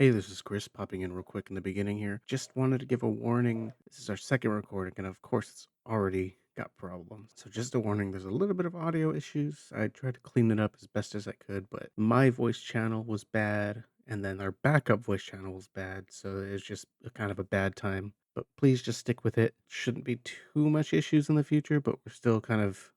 Hey, this is Chris popping in real quick in the beginning here. Just wanted to give a warning. This is our second recording, and of course, it's already got problems. So, just a warning there's a little bit of audio issues. I tried to clean it up as best as I could, but my voice channel was bad, and then our backup voice channel was bad. So, it's just a kind of a bad time. But please just stick with it. Shouldn't be too much issues in the future, but we're still kind of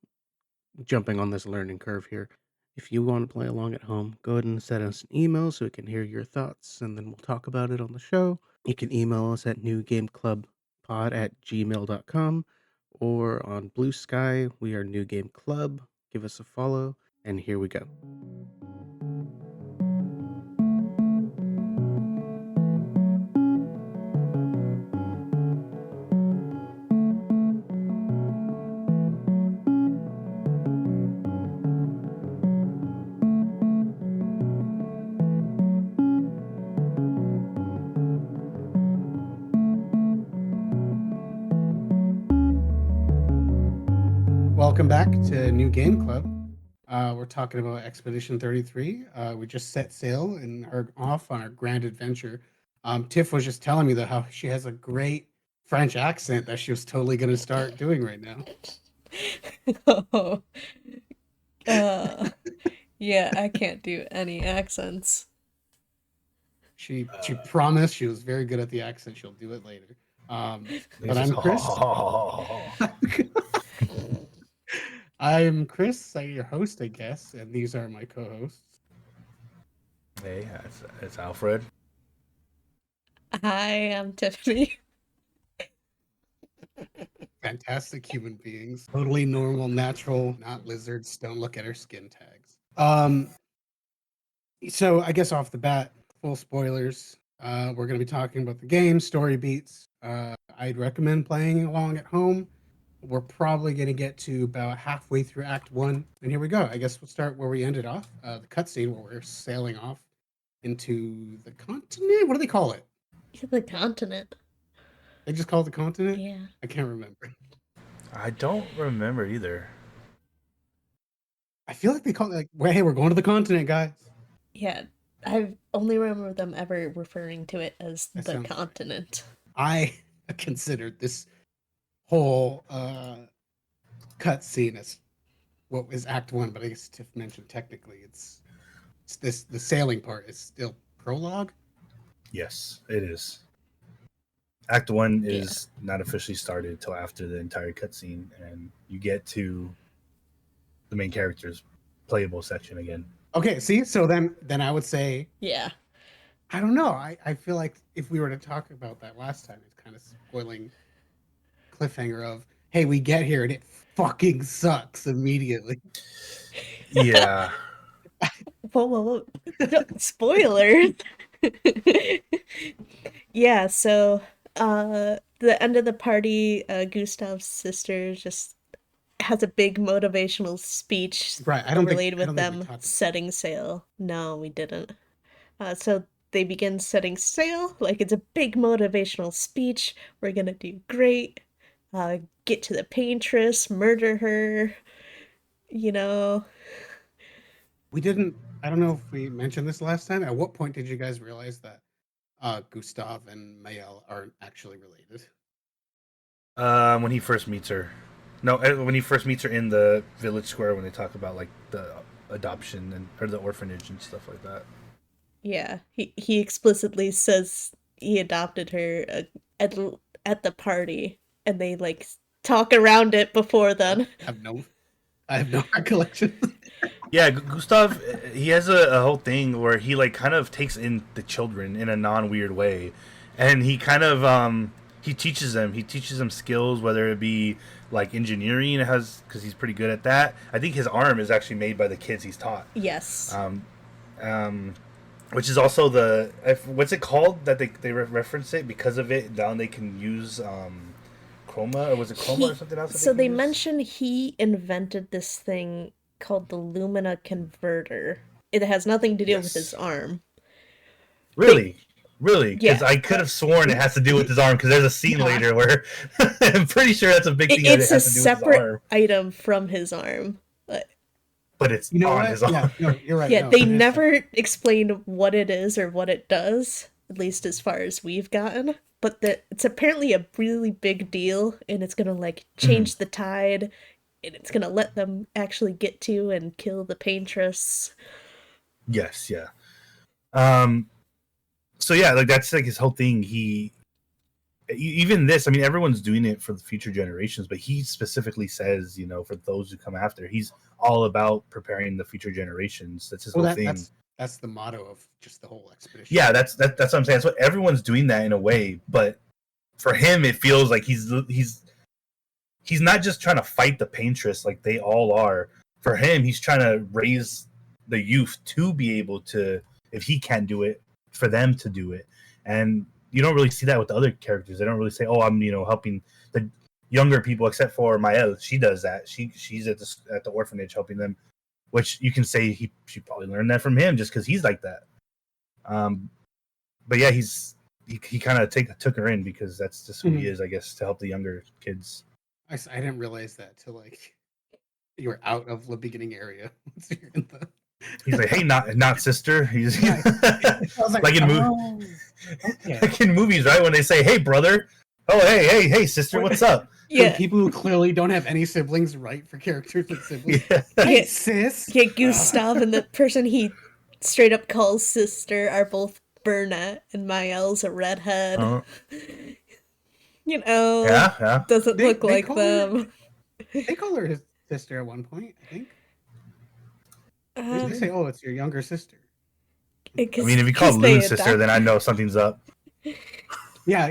jumping on this learning curve here. If you want to play along at home, go ahead and send us an email so we can hear your thoughts and then we'll talk about it on the show. You can email us at newgameclubpod@gmail.com or on Blue Sky, we are New Game Club. Give us a follow, and here we go. Welcome back to New Game Club. We're talking about Expedition 33. We just set sail and are off on our grand adventure. Tiff was just telling me that how she has a great French accent that she was totally going to start doing right now. Oh, yeah, I can't do any accents. She promised she was very good at the accent. She'll do it later. But I'm Chris. I'm Chris. I'm your host, I guess, and these are my co-hosts. Hey, it's Alfred. Hi, I'm Tiffany. Fantastic human beings. Totally normal, natural, not lizards. Don't look at our skin tags. So I guess off the bat, full spoilers. We're going to be talking about the game, story beats. I'd recommend playing along at home. We're probably going to get to about halfway through Act 1. And here we go. I guess we'll start where we ended off. The cutscene where we're sailing off into the continent. What do they call it? The continent. They just call it the continent? Yeah. I can't remember. I don't remember either. I feel like they call it like, hey, we're going to the continent, guys. Yeah, I only remember them ever referring to it as That the sounds continent. I considered this whole cutscene as what is Act 1, but I guess Tiff mentioned technically it's this the sailing part is still prologue. Yes, it is. Act 1 is not officially started until after the entire cutscene, and you get to the main character's playable section again. Okay, see, so then I would say, Yeah. I don't know. I feel like if we were to talk about that last time, it's kind of spoiling cliffhanger of, hey, we get here and it fucking sucks immediately. Yeah. Whoa. Spoilers. Yeah, so the end of the party, Gustav's sister just has a big motivational speech Right. I don't overlaid think with them setting sail. No, we didn't. So they begin setting sail, like it's a big motivational speech. We're gonna do great. Get to the paintress, murder her, you know. We didn't. I don't know if we mentioned this last time. At what point did you guys realize that Gustav and Mael aren't actually related? When he first meets her. No, when he first meets her in the village square when they talk about like the adoption and or the orphanage and stuff like that. Yeah, he explicitly says he adopted her at at the party, and they like talk around it before then. I have no recollection. Yeah, Gustav, he has a whole thing where he like kind of takes in the children in a non-weird way, and he kind of he teaches them skills, whether it be like engineering, because he's pretty good at that. I think his arm is actually made by the kids he's taught. Yes. Which is also what's it called that they reference it because of it. Now they can use chroma, or was it chroma or something else? So they mention he invented this thing called the Lumina converter. It has nothing to do with his arm. Really? Really? Because Yeah. I could have sworn it has to do with his arm, because there's a scene later where I'm pretty sure that's a big thing. It's a separate item from his arm. But it's on his arm. Yeah, no, you're right. Yeah, no, they never explain what it is or what it does, at least as far as we've gotten. But it's apparently a really big deal, and it's gonna like Mhm. change the tide, and it's gonna let them actually get to and kill the paintress. Yes, yeah. Um, so yeah, like that's like his whole thing. Even this, I mean, everyone's doing it for the future generations, but he specifically says, for those who come after, he's all about preparing the future generations. That's his Well, whole thing. that's the motto of just the whole expedition. Yeah, that's what I'm saying. So everyone's doing that in a way, but for him, it feels like he's not just trying to fight the paintress like they all are. For him, he's trying to raise the youth to be able to, if he can't do it, for them to do it. And you don't really see that with the other characters. They don't really say, "Oh, I'm helping the younger people," except for Mael. She does that. She's at the orphanage helping them, which you can say she probably learned that from him just because he's like that. But yeah, he kind of took her in because that's just who he is, I guess, to help the younger kids. I didn't realize that till like you were out of the beginning area. You're in the... He's like, "Hey, not sister." He's I was like in okay. like in movies, right? When they say, "Hey, brother," "Oh, hey, sister, what's up?" Yeah, People who clearly don't have any siblings write for characters with siblings. Yeah. Hey, Yeah. sis. yeah. Gustav and the person he straight up calls sister are both brunette, and Mael's a redhead. Uh, Yeah, yeah. doesn't look They like call her- them. They call her his sister at one point, I think. They Um, say, "Oh, it's your younger sister." I mean, if you call they Loon sister, adopt- then I know something's up. Yeah.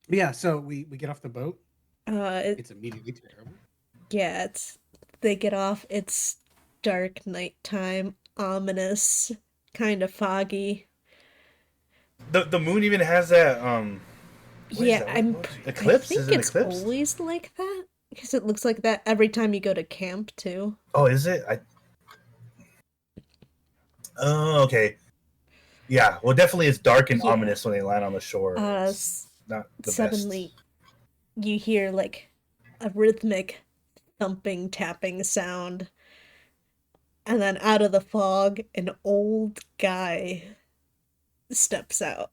Yeah. So we get off the boat. It's immediately terrible. Yeah, they get off. It's dark nighttime, ominous, kind of foggy. The moon even has that what is Yeah, that? I'm. Eclipse? I Is think it an it's eclipse? always like that because it looks like that every time you go to camp too. Oh, is it? Oh, okay. Yeah, well, definitely it's dark and Yeah. ominous when they land on the shore. It's S- not the Suddenly, you hear like a rhythmic thumping, tapping sound, and then out of the fog, an old guy steps out.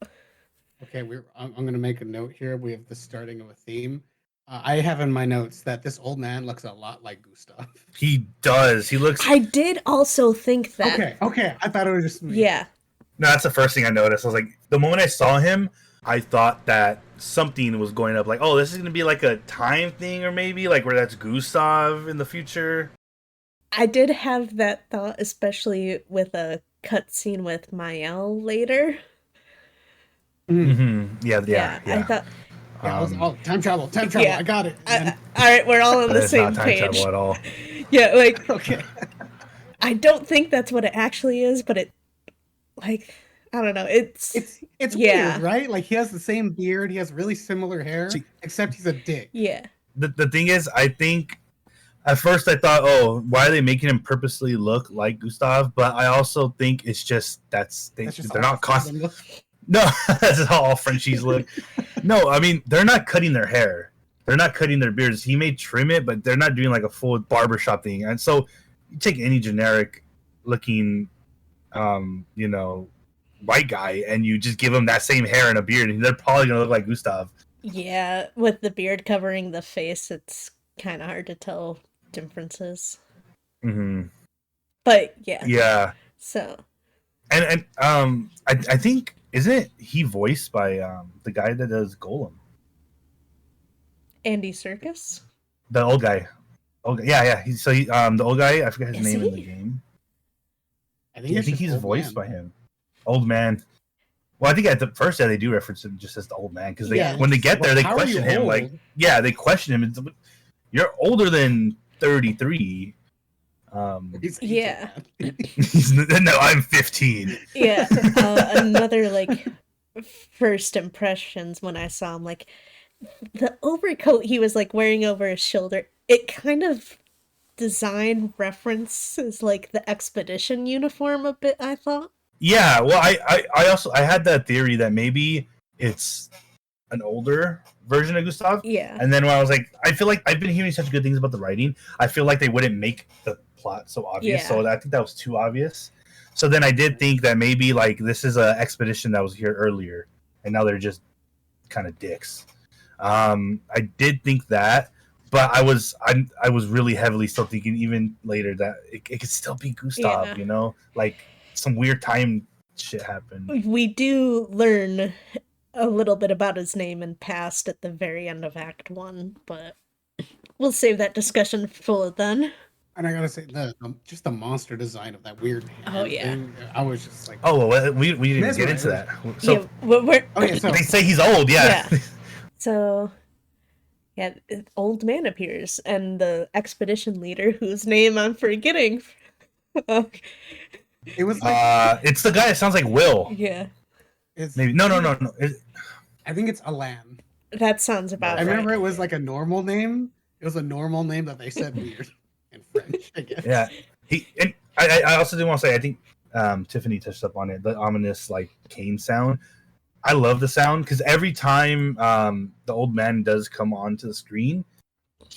Okay, I'm going to make a note here. We have the starting of a theme. I have in my notes that this old man looks a lot like Gustav. best. He does. He looks. I did also think that. Okay. I thought it was just me. Yeah. No, that's the first thing I noticed. I was like, the moment I saw him, I thought that something was going up. Like, oh, this is gonna be like a time thing, or maybe like where that's Gustav in the future. I did have that thought, especially with a cutscene with Mael later. Mm-hmm. Yeah. I thought, Yeah, I was, time travel. Yeah. I got it. all right, we're all on That the is same not time page. travel at all. Yeah, like, Okay. I don't think that's what it actually is, but it, like, I don't know. It's Yeah. weird, right? Like he has the same beard, he has really similar hair, See- except he's a dick. Yeah. The thing is, I think at first I thought, oh, why are they making him purposely look like Gustav? But I also think it's just That's just they're all not three of cost. them look. No, that's how all Frenchies look. No, I mean they're not cutting their hair. They're not cutting their beards. He may trim it, but they're not doing like a full barbershop thing. And so you take any generic looking white guy and you just give him that same hair and a beard and they're probably gonna look like Gustav. Yeah, with the beard covering the face, it's kind of hard to tell differences. Mm-hmm. But yeah. Yeah. So. And I think isn't he voiced by the guy that does Golem? Andy Serkis? The old guy. Yeah. The old guy, I forget his Is name in he? the game. I think, I it's think just he's old voiced man. by him. Old man. Well, I think at the first they do reference him just as the old man because Yeah, when they get there, they how are question you him old? like, yeah, they question him. It's, you're older than 33. He's Yeah. No, I'm 15. Yeah. Another, like, first impressions when I saw him, like, the overcoat he was, like, wearing over his shoulder, it kind of design references, like, the expedition uniform a bit, I thought. Yeah, well, I had that theory that maybe it's an older version of Gustav. Yeah. And then when I was like, I feel like I've been hearing such good things about the writing. I feel like they wouldn't make the plot so obvious. Yeah. So I think that was too obvious. So then I did think that maybe like this is an expedition that was here earlier, and now they're just kind of dicks. I did think that, but I was really heavily still thinking even later that it could still be Gustav. Yeah. You know, like some weird time shit happened. We do learn a little bit about his name and past at the very end of Act 1, but we'll save that discussion for then. And I gotta say, just the monster design of that weird Oh, hand yeah. thing, I was just like, Oh, well, we didn't even get into mesmerized. that. So Yeah, we're Oh yeah, so they say he's old. Yeah. Yeah. So, yeah, old man appears, and the expedition leader, whose name I'm forgetting. it was like It's the guy that sounds like Will. Yeah, it's Maybe no. I think it's Alan. that sounds about I right. remember it was like a normal name. It was a normal name that they said weird in French, I guess. Yeah, and I also do want to say I think Tiffany touched up on it, the ominous like cane sound. I love the sound because every time the old man does come onto the screen,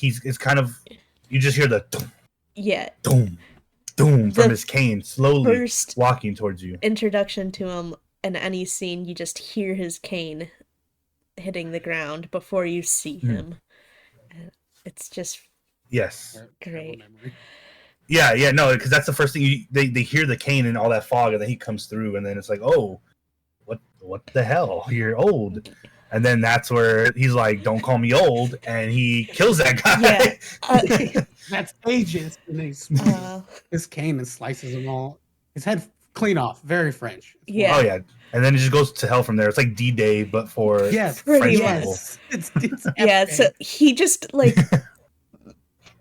it's kind of you just hear the doom, Yeah, doom, doom The from his cane slowly first walking towards you. introduction to him in any scene, you just hear his cane hitting the ground before you see him. It's just Yes. great. Memory. Yeah, no, because that's the first thing they hear the cane and all that fog, and then he comes through, and then it's like, oh, what the hell? You're old. And then that's where he's like, "Don't call me old," and he kills that guy. Yeah. That's ages. And he his cane and slices them all. His head clean off. Very French. Yeah. Oh yeah, and then it just goes to hell from there. It's like D-Day, but for Yes, Pretty French much. people. It's Yeah, epic. so he just like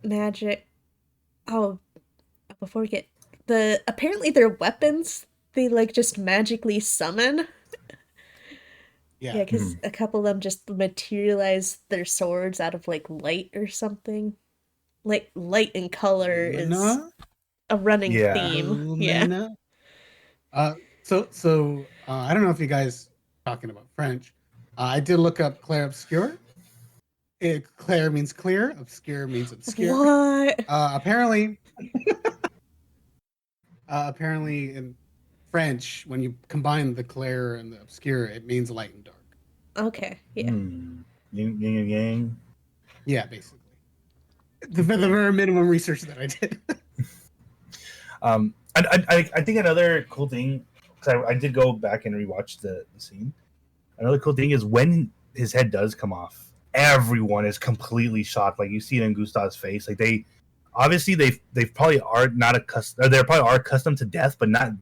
magic. Oh, before we get apparently their weapons, they like just magically summon. Yeah, because a couple of them just materialize their swords out of like light or something. Like light and color is Luna? a running Yeah. theme. Yeah. Luna? So I don't know if you guys talking about French. I did look up Clair Obscur. Clair means clear. Obscure means obscure. What? Apparently in French, when you combine the Clair and the obscure, it means light and dark. Okay, yeah. Yin and yang. Yeah, basically. The very minimum research that I did. I think another cool thing, because I did go back and rewatch the scene. Another cool thing is when his head does come off, everyone is completely shocked. Like you see it in Gustav's face. Like they probably are not accustomed, or they probably are accustomed to death, but not.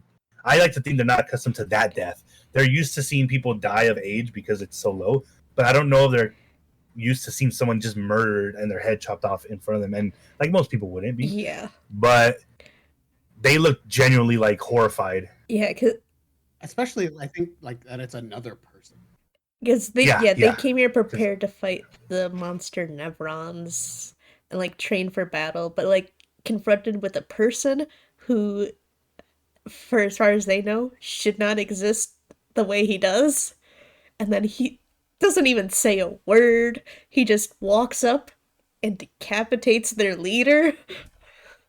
I like to think they're not accustomed to that death. They're used to seeing people die of age because it's so low, but I don't know if they're used to seeing someone just murdered and their head chopped off in front of them. And like most people wouldn't be. Yeah. But they look genuinely like horrified. Yeah, because Especially, I think, like that it's another person. they came here prepared to fight the monster Nevrons and like train for battle, but like confronted with a person who, for as far as they know, should not exist the way he does. And then he doesn't even say a word. He just walks up and decapitates their leader.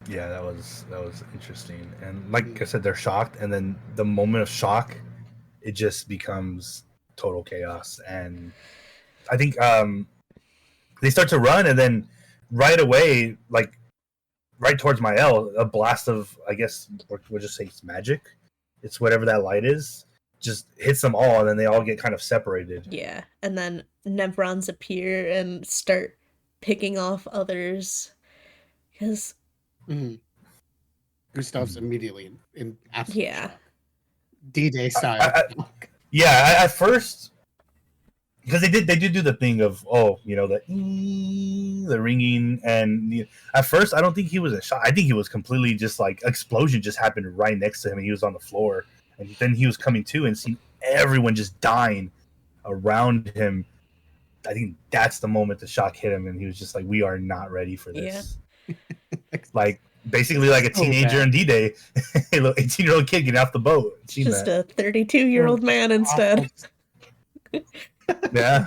Yeah, that was interesting. And like I said, they're shocked, and then the moment of shock, it just becomes total chaos. And I think they start to run, and then right away, like right towards Mael, a blast of, I guess we'll just say it's magic. It's whatever that light is, just hits them all, and then they all get kind of separated. Yeah, and then Nevrons appear and start picking off others. Because Gustav's immediately in absolute Yeah. shock. D-Day style. At first, because they did do the thing of the ringing, and at first I don't think he was in shock. I think he was completely just like explosion just happened right next to him, and he was on the floor, and then he was coming to and seeing everyone just dying around him. I think that's the moment the shock hit him, and he was just like, "We are not ready for this." Yeah. Like basically like a teenager in D-Day, a little 18-year-old kid getting off the boat. Just a 32-year-old man instead. Yeah.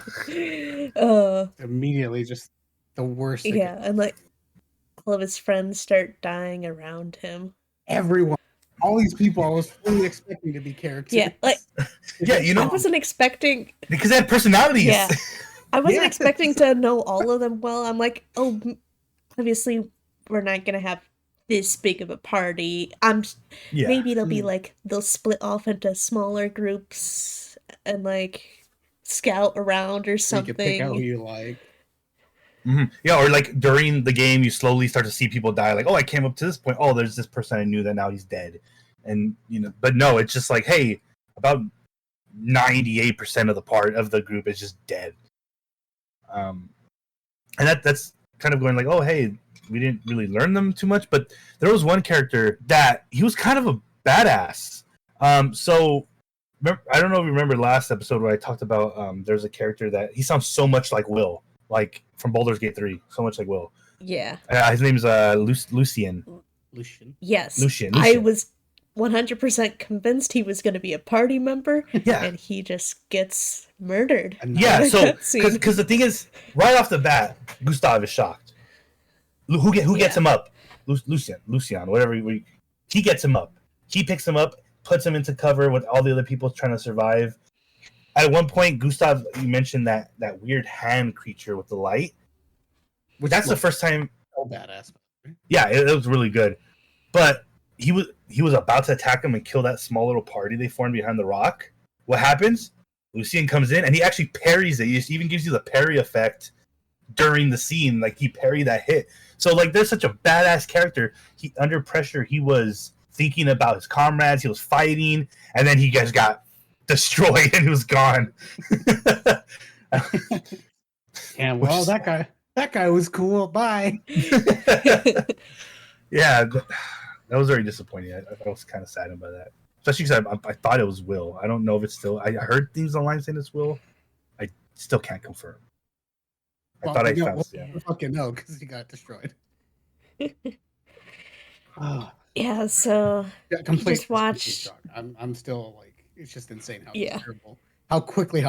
Immediately just the worst. Yeah, and like all of his friends start dying around him. Everyone. all these people I was fully expecting to be characters. Yeah, like Yeah, you I know, wasn't expecting. because they have personalities. Yeah, I wasn't Yes. expecting to know all of them well. I'm like, oh, obviously we're not gonna have this big of a party. Yeah. Maybe it'll be Mm. like they'll split off into smaller groups and like scout around or You can pick out who something. you like. Yeah, or like during the game, you slowly start to see people die. Like, oh, I came up to this point. Oh, there's this person I knew that now he's dead, and but no, it's just like, hey, about 98% of the part of the group is just dead. And that's kind of going like, oh, hey, we didn't really learn them too much, but there was one character that he was kind of a badass. So I don't know if you remember last episode where I talked about there's a character that he sounds so much like Will, like from Baldur's Gate 3, so much like Will. Yeah. His name's Lucian. Lucian. Yes. Lucian. I was 100% convinced he was going to be a party member, Yeah. and he just gets murdered. Yeah, so Cutscene. because the thing is, right off the bat, Gustav is shocked. Who gets him up? Lucian, whatever. He gets him up. He picks him up, puts him into cover with all the other people trying to survive. At one point, Gustav, you mentioned that weird hand creature with the light. That's the first time. Oh, badass. Yeah, it was really good. But he was about to attack him and kill that small little party they formed behind the rock. What happens? Lucian comes in and he actually parries it. He even gives you the parry effect during the scene. Like he parried that hit. So like there's such a badass character. He under pressure, he was thinking about his comrades, he was fighting, and then he just got destroyed and he was gone. Yeah, well, that guy was cool. Bye. Yeah, that was very disappointing. I was kind of saddened by that, especially because I thought it was Will. I don't know if it's still. I heard things online saying it's Will. I still can't confirm. I thought I found. Yeah. Fucking no, because he got destroyed. Oh, Yeah, so yeah, just watch. I'm still like, it's just insane how terrible. How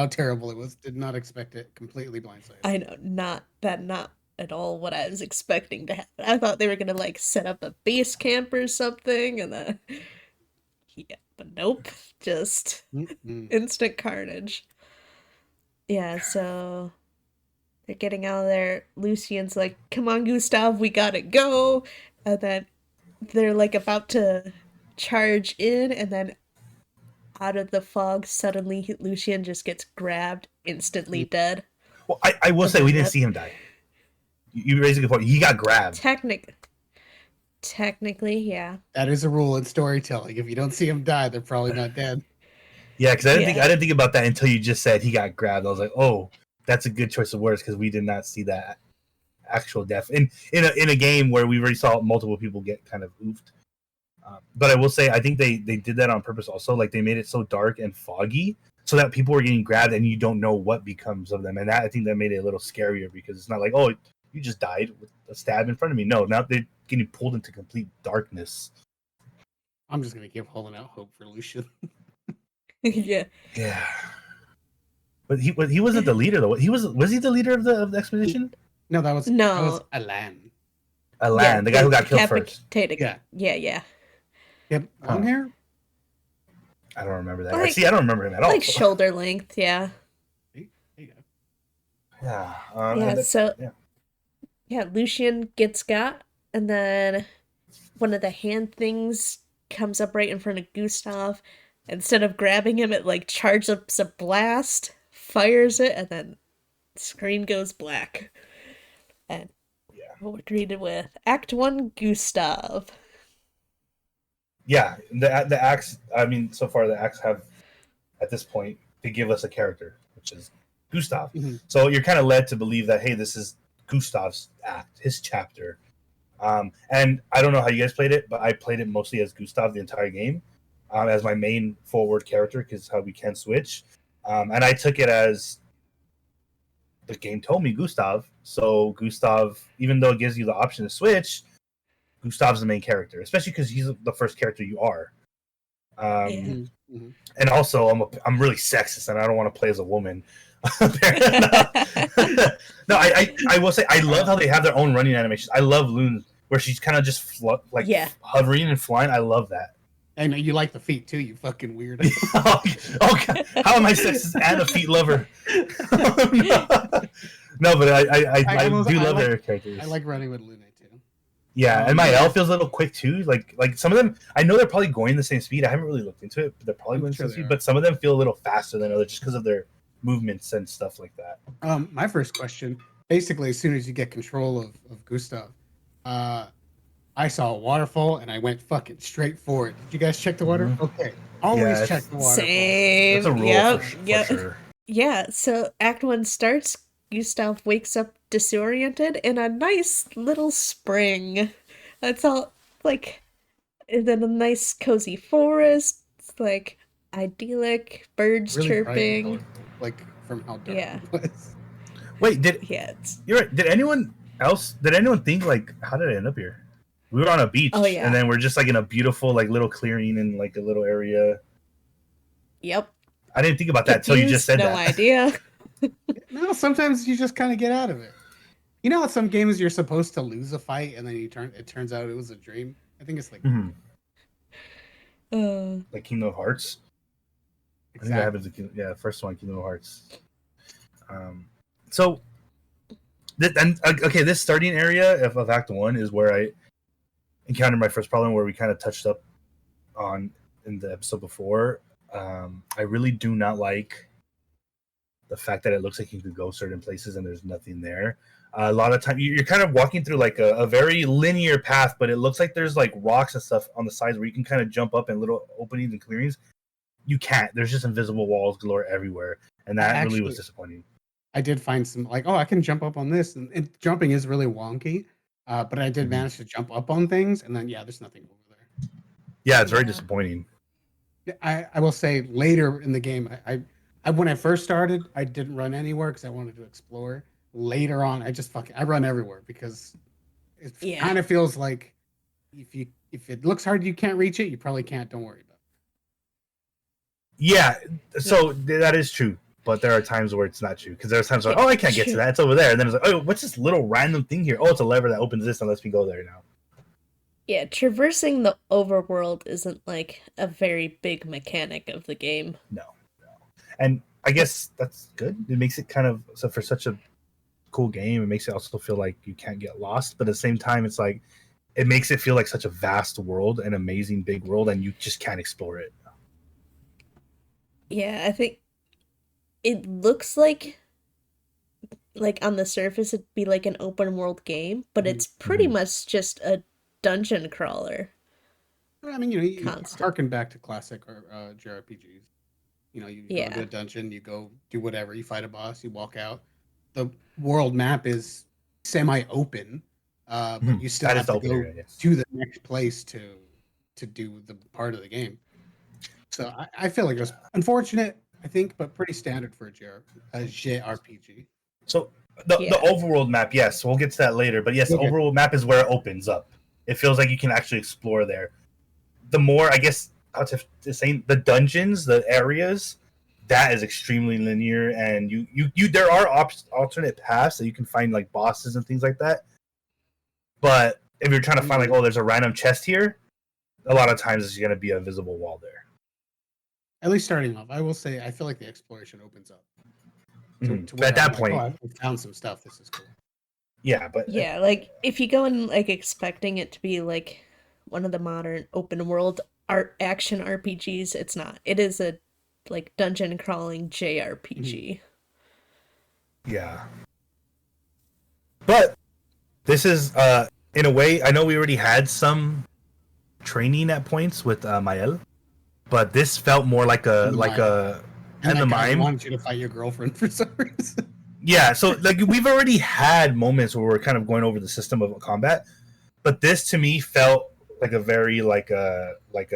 terrible it was. Did not expect it. Completely blindsided. I know, not at all what I was expecting to happen. I thought they were gonna like set up a base camp or something, and then yeah, but nope, just instant carnage. Yeah, so they're getting out of there. Lucian's like, "Come on, Gustav, we gotta go," and then they're like about to charge in, and then out of the fog, suddenly Lucian just gets grabbed, instantly dead. Well, I will say we didn't see him die. You raised a good point. He got grabbed. Technically, yeah. That is a rule in storytelling. If you don't see him die, they're probably not dead. Yeah, because I didn't think about that until you just said he got grabbed. I was like, oh, that's a good choice of words because we did not see that actual death in a game where we already saw multiple people get kind of oofed. But I will say, I think they did that on purpose also. Like they made it so dark and foggy so that people were getting grabbed and you don't know what becomes of them. And that I think that made it a little scarier because it's not like, oh, you just died with a stab in front of me. No, now they're getting pulled into complete darkness. I'm just gonna keep holding out hope for Lucian. Yeah. Yeah. But he wasn't the leader though. Was he the leader of the expedition? No, that was Alan. Alan, the guy who got killed first. Yeah. Yep. Long hair? I don't remember that. Like, I don't remember him at all. Like shoulder length, yeah. There you go. Yeah. Lucian gets got, and then one of the hand things comes up right in front of Gustav. Instead of grabbing him, it like charges up a blast, fires it, and then the screen goes black. And what we're greeted with Act 1 Gustav. Yeah, the acts. I mean, so far the acts have, at this point, to give us a character, which is Gustav. Mm-hmm. So you're kind of led to believe that, hey, this is Gustav's act, his chapter. And I don't know how you guys played it, but I played it mostly as Gustav the entire game, as my main forward character, because how we can switch. And I took it as the game told me Gustav. So Gustav, even though it gives you the option to switch, Gustav's the main character, especially because he's the first character you are. And also, I'm really sexist, and I don't want to play as a woman. No, I will say I love how they have their own running animations. I love Loon, where she's kind of just hovering and flying. I love that. I know you like the feet too, you fucking weirdo. Oh, God. How am I sexist and a feet lover? Oh, no. No, but I do love their characters. I like running with Lune too. Yeah, and my L feels a little quick too. Like some of them, I know they're probably going the same speed. I haven't really looked into it, but they're probably I'm going the sure same they speed. are. But some of them feel a little faster than others just because of their movements and stuff like that. My first question, basically, as soon as you get control of Gustav, I saw a waterfall and I went fucking straight for it. Did you guys check the water? Mhm. Okay, always Yeah, check the waterfall. that's a Same. rule Yep. for Yep. sure. Yeah. So Act One starts. Gustav wakes up disoriented in a nice little spring. That's all. Like, and then a nice cozy forest. It's like idyllic. Birds Really bright and chirping. colorful, like from how dark Yeah. it was. Wait, Yeah. It's, you're right. Did anyone think like how did I end up here? We were on a beach, oh and yeah. then we're just like in a beautiful like little clearing in like a little area. Yep. I didn't think about that till you just Confused, said no that. idea. No, sometimes you just kind of get out of it. You know, at some games you're supposed to lose a fight and then it turns out it was a dream. I think it's like Mhm. Uh, Like Kingdom of Hearts. I think that happens. Yeah, first one, Kingdom of Hearts. So, okay, this starting area of Act One is where I encountered my first problem, where we kind of touched up on in the episode before. I really do not like the fact that it looks like you could go certain places and there's nothing there. A lot of time you're kind of walking through like a very linear path, but it looks like there's like rocks and stuff on the sides where you can kind of jump up in little openings and clearings. You can't. There's just invisible walls galore everywhere, and that really was disappointing. I did find some like, oh, I can jump up on this, and jumping is really wonky. But I did manage to jump up on things, and then there's nothing over there. Yeah, it's very disappointing. I will say later in the game, I when I first started, I didn't run anywhere because I wanted to explore. Later on, I run everywhere because it kind of feels like if it looks hard, you can't reach it. You probably can't. Don't worry about it. Yeah, so that is true. But there are times where it's not true, because there are times where, I can't get to that. It's over there. And then it's like, oh, what's this little random thing here? Oh, it's a lever that opens this and lets me go there now. Yeah, traversing the overworld isn't like a very big mechanic of the game. No. And I guess that's good. It makes it kind of, so for such a cool game, it makes it also feel like you can't get lost. But at the same time, it's like, it makes it feel like such a vast world, an amazing big world, and you just can't explore it. Yeah, I think it looks like on the surface it'd be like an open world game, but it's pretty much just a dungeon crawler. I mean, you harken back to classic JRPGs. You go to a dungeon, you go do whatever, you fight a boss, you walk out. The world map is semi-open, but you still have to go to the next place to do the part of the game. So I feel like it was unfortunate, I think, but pretty standard for a JRPG. So the overworld map, yes, we'll get to that later. But yes, the overworld map is where it opens up. It feels like you can actually explore there. The more, I guess, how to say, the dungeons, the areas, that is extremely linear, and you there are alternate paths that you can find, like bosses and things like that. But if you're trying to find like, oh, there's a random chest here, a lot of times it's going to be a visible wall there. At least starting off, I will say I feel like the exploration opens up. To at that point, I found some stuff. This is cool. Yeah, but like if you go in like expecting it to be like one of the modern open world action RPGs, it's not. It is a like dungeon crawling JRPG. Yeah. But this is in a way, I know we already had some training at points with Mael, but this felt more like a and the mime. I wanted you to fight your girlfriend for some reason. Yeah, so like we've already had moments where we're kind of going over the system of combat, but this to me felt like a very like a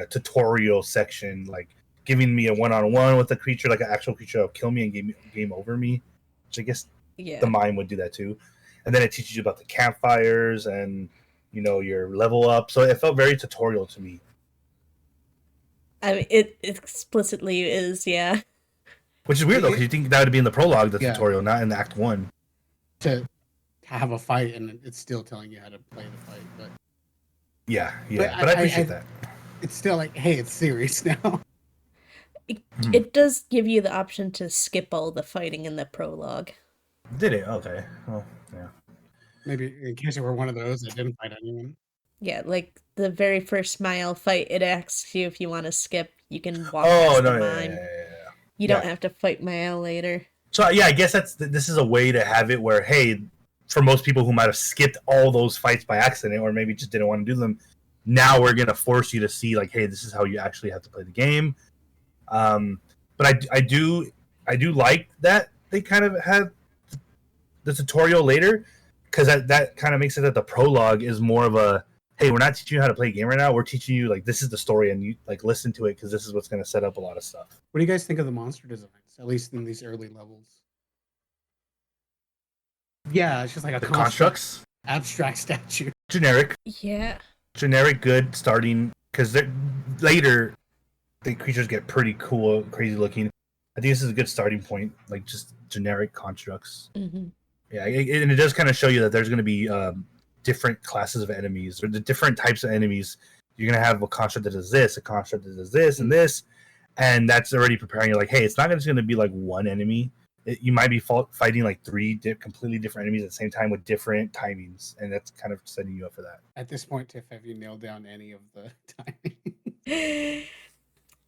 tutorial section, like giving me a one-on-one with a creature, like an actual creature that'll kill me and game over me, which I guess the mime would do that too. And then it teaches you about the campfires and your level up. So it felt very tutorial to me. I mean, it explicitly is, yeah. Which is weird though, because you think that would be in the prologue, the tutorial, not in the Act 1. To have a fight, and it's still telling you how to play the fight. But but I appreciate that. it's still like, hey, it's serious now. It does give you the option to skip all the fighting in the prologue. Did it? Okay. Well, yeah. Maybe in case you were one of those that didn't fight anyone. Yeah, like the very first mile fight, it asks you if you want to skip. You can walk Oh past the no, yeah, mine. yeah. You don't have to fight Mile later. So yeah, I guess this is a way to have it where, hey, for most people who might have skipped all those fights by accident or maybe just didn't want to do them, now we're gonna force you to see like, hey, this is how you actually have to play the game. But I do like that they kind of have the tutorial later, because that kind of makes it that the prologue is more of a, hey, we're not teaching you how to play a game right now. We're teaching you like, this is the story, and you like listen to it because this is what's going to set up a lot of stuff. What do you guys think of the monster designs, at least in these early levels? Yeah, it's just like a the constructs, abstract statue, generic, good starting, because later the creatures get pretty cool, crazy looking. I think this is a good starting point, like just generic constructs. Mm-hmm. Yeah, and it does kind of show you that there's going to be different classes of enemies, or the different types of enemies. You're going to have a construct that does this, a construct that does this, and this, and that's already preparing you. Like, hey, it's not just going to be like one enemy. You might be fighting like three completely different enemies at the same time with different timings, and that's kind of setting you up for that. At this point, Tiff, have you nailed down any of the timing?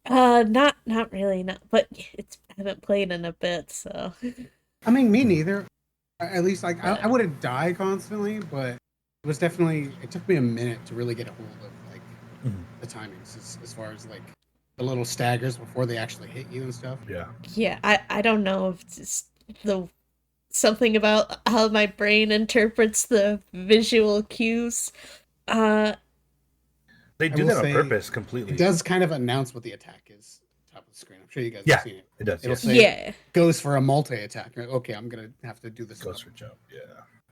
Not really, but I haven't played in a bit, so. I mean, me neither. At least, like, I wouldn't die constantly, but it took me a minute to really get a hold of, like, the timings as far as, like, the little staggers before they actually hit you and stuff. Yeah. Yeah, I don't know if it's something about how my brain interprets the visual cues. They do that on purpose completely. It does kind of announce what the attack is top of the screen. I'm sure you guys have seen it. It does. It'll say, goes for a multi-attack. Okay, I'm going to have to do this. Goes for jump,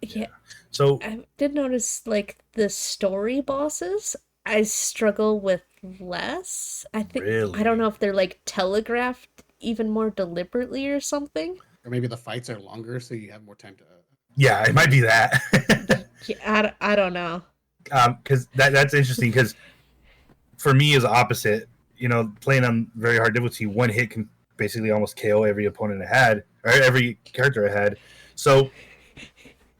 yeah. So I did notice, like, the story bosses, I struggle with less. I think, I don't know if they're, like, telegraphed even more deliberately or something. Or maybe the fights are longer, so you have more time to... Yeah, it might be that. I don't know. Because that's interesting, because for me is the opposite. You know, playing on very hard difficulty, one hit can basically almost KO every opponent I had, or every character I had. So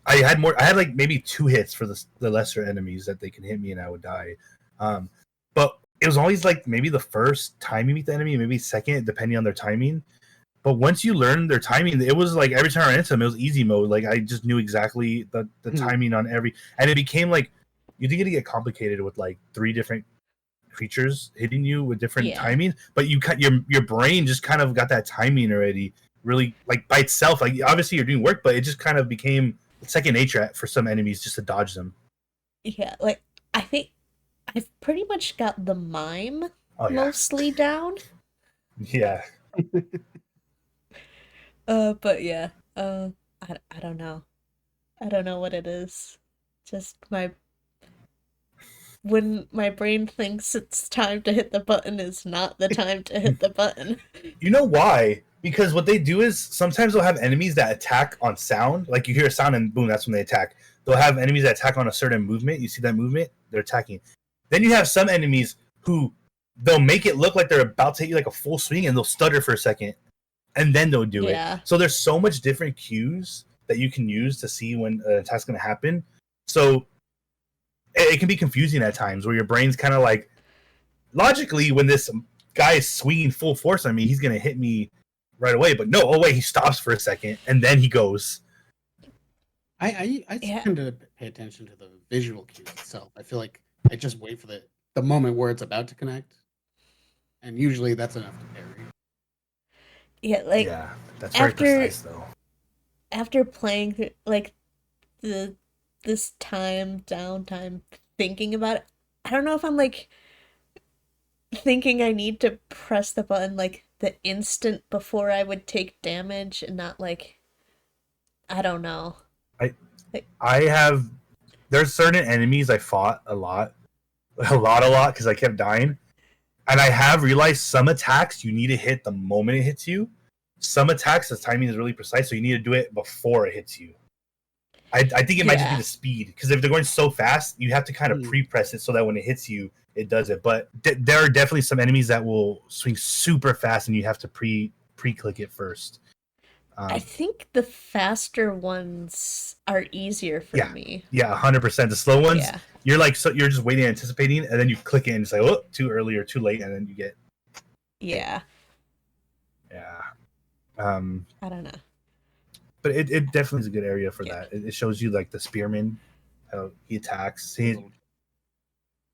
I had like maybe 2 hits for the lesser enemies that they can hit me and I would die. But it was always like maybe the first time you meet the enemy, maybe second, depending on their timing. But once you learn their timing, it was like every time I ran into them, it was easy mode. Like I just knew exactly the timing on every, and it became like, you think it'd get complicated with like 3 different creatures hitting you with different timing, but your brain just kind of got that timing already, really, like by itself. Like obviously you're doing work, but it just kind of became second nature for some enemies just to dodge them. Yeah, like I think I've pretty much got the mime mostly down. Yeah. But yeah, I don't know. I don't know what it is. Just when my brain thinks it's time to hit the button is not the time to hit the button. You know why? Because what they do is sometimes they'll have enemies that attack on sound. Like you hear a sound and boom, that's when they attack. They'll have enemies that attack on a certain movement. You see that movement? They're attacking. Then you have some enemies who they'll make it look like they're about to hit you like a full swing and they'll stutter for a second. And then they'll do it. So there's so much different cues that you can use to see when an attack's going to happen. So it can be confusing at times where your brain's kind of like, logically, when this guy is swinging full force on me, he's going to hit me right away. But no, oh wait, he stops for a second and then he goes. I tend to pay attention to the visual cues itself. I feel like I just wait for the moment where it's about to connect. And usually that's enough to parry. Yeah, like that's very precise though. After playing like this downtime thinking about it, I don't know if I'm like thinking I need to press the button like the instant before I would take damage and not like, I don't know. There's certain enemies I fought a lot because I kept dying. And I have realized some attacks you need to hit the moment it hits you. Some attacks, the timing is really precise, so you need to do it before it hits you. I think it might just be the speed, because if they're going so fast, you have to kind of pre-press it so that when it hits you, it does it. But there are definitely some enemies that will swing super fast, and you have to pre-click it first. I think the faster ones are easier for me. Yeah, 100%. The slow ones, Yeah. you're like, so you're just waiting, anticipating, and then you click it and it's like, oh, too early or too late, and then you get. Yeah. Yeah. I don't know. But it definitely is a good area for that. It shows you like the spearman, how he attacks.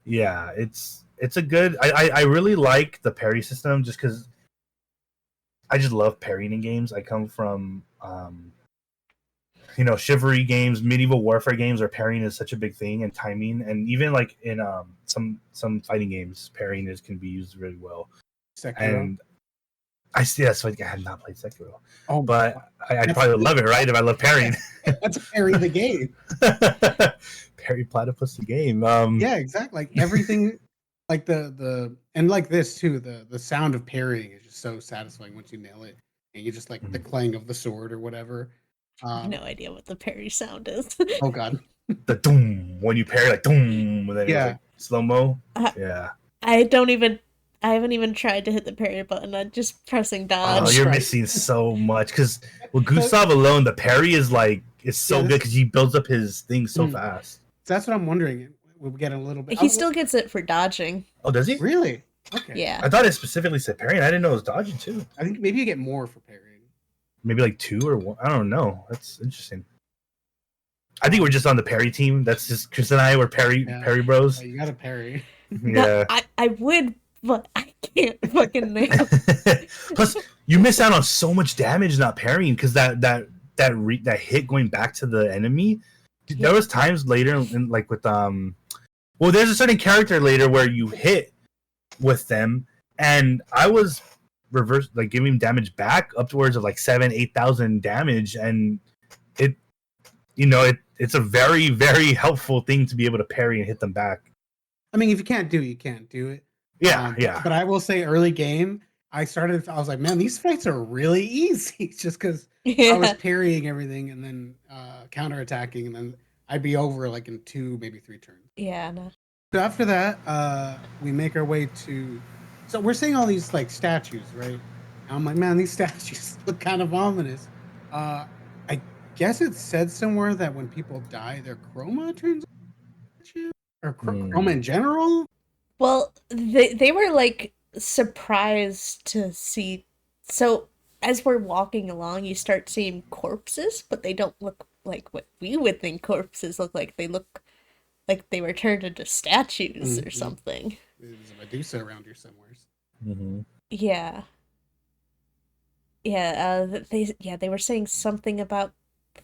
Yeah, it's a good. I really like the parry system just because I just love parrying in games. I come from chivalry games, medieval warfare games, where parrying is such a big thing, and timing, and even like in some fighting games, parrying can be used really well. Sekiro. And I see that's like I have not played Sekiro, but I probably love it, right? If I love parrying, that's parry the game. Parry platypus the game. Yeah, exactly. Like everything, like the and like this too. The sound of parrying is just so satisfying once you nail it, and you just like the clang of the sword or whatever. I have no idea what the parry sound is. Oh god, the doom when you parry, like doom, and then it's like slow mo. Yeah, I haven't even tried to hit the parry button. I'm just pressing dodge. Oh, you're missing so much because with Gustav alone, the parry is so good because he builds up his thing so fast. So that's what I'm wondering. We'll get a little bit. He still gets it for dodging. Oh, does he? Really? Okay. Yeah. I thought it specifically said parrying. I didn't know it was dodging too. I think maybe you get more for parrying. Maybe like 2 or 1. I don't know. That's interesting. I think we're just on the parry team. That's just Chris and I were parry bros. You got to parry. Yeah. I would, but I can't fucking nail. Plus, you miss out on so much damage not parrying because that hit going back to the enemy. There was times later, in, like with there's a certain character later where you hit with them, and I was reverse like giving damage back upwards of like 7,000-8,000 damage, and it's a very, very helpful thing to be able to parry and hit them back. I mean, if you can't do it, you can't do it. Yeah. But I will say, early game, I was like, man, these fights are really easy, just because I was parrying everything and then counterattacking, and then I'd be over like in 2, maybe 3 turns. Yeah, no. So after that, we make our way to. So we're seeing all these like statues, right? And I'm like, man, these statues look kind of ominous. I guess it said somewhere that when people die, their chroma turns into or chroma in general. Well, they were like surprised to see. So as we're walking along, you start seeing corpses, but they don't look like what we would think corpses look like. They look like they were turned into statues or something. There's a Medusa around here somewhere. Mm-hmm. Yeah. Yeah, they were saying something about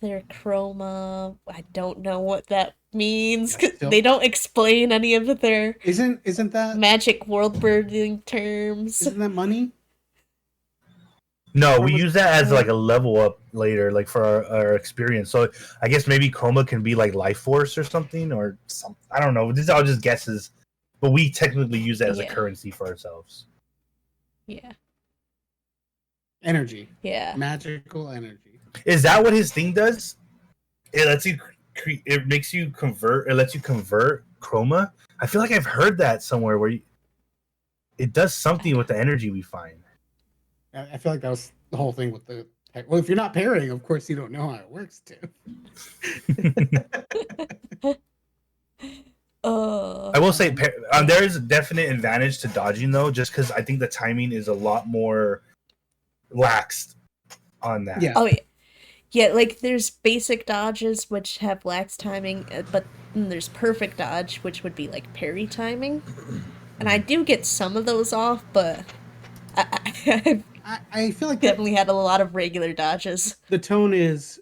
their chroma. I don't know what that means. They don't explain any of their isn't that magic world building terms. Isn't that money? No, we use that as like a level up later, like for our experience. So I guess maybe chroma can be like life force or something, or some. I don't know. This is all just guesses, but we technically use that as a currency for ourselves. Yeah. Energy. Yeah. Magical energy. Is that what his thing does? It lets you. It makes you convert. It lets you convert chroma. I feel like I've heard that somewhere where it does something with the energy we find. I feel like that was the whole thing with the. Well, if you're not parrying, of course you don't know how it works too. I will say there is a definite advantage to dodging though, just because I think the timing is a lot more laxed on that. Yeah. Oh yeah. Yeah, like there's basic dodges which have lax timing, but there's perfect dodge, which would be like parry timing. And I do get some of those off, but I feel like definitely had a lot of regular dodges. The tone is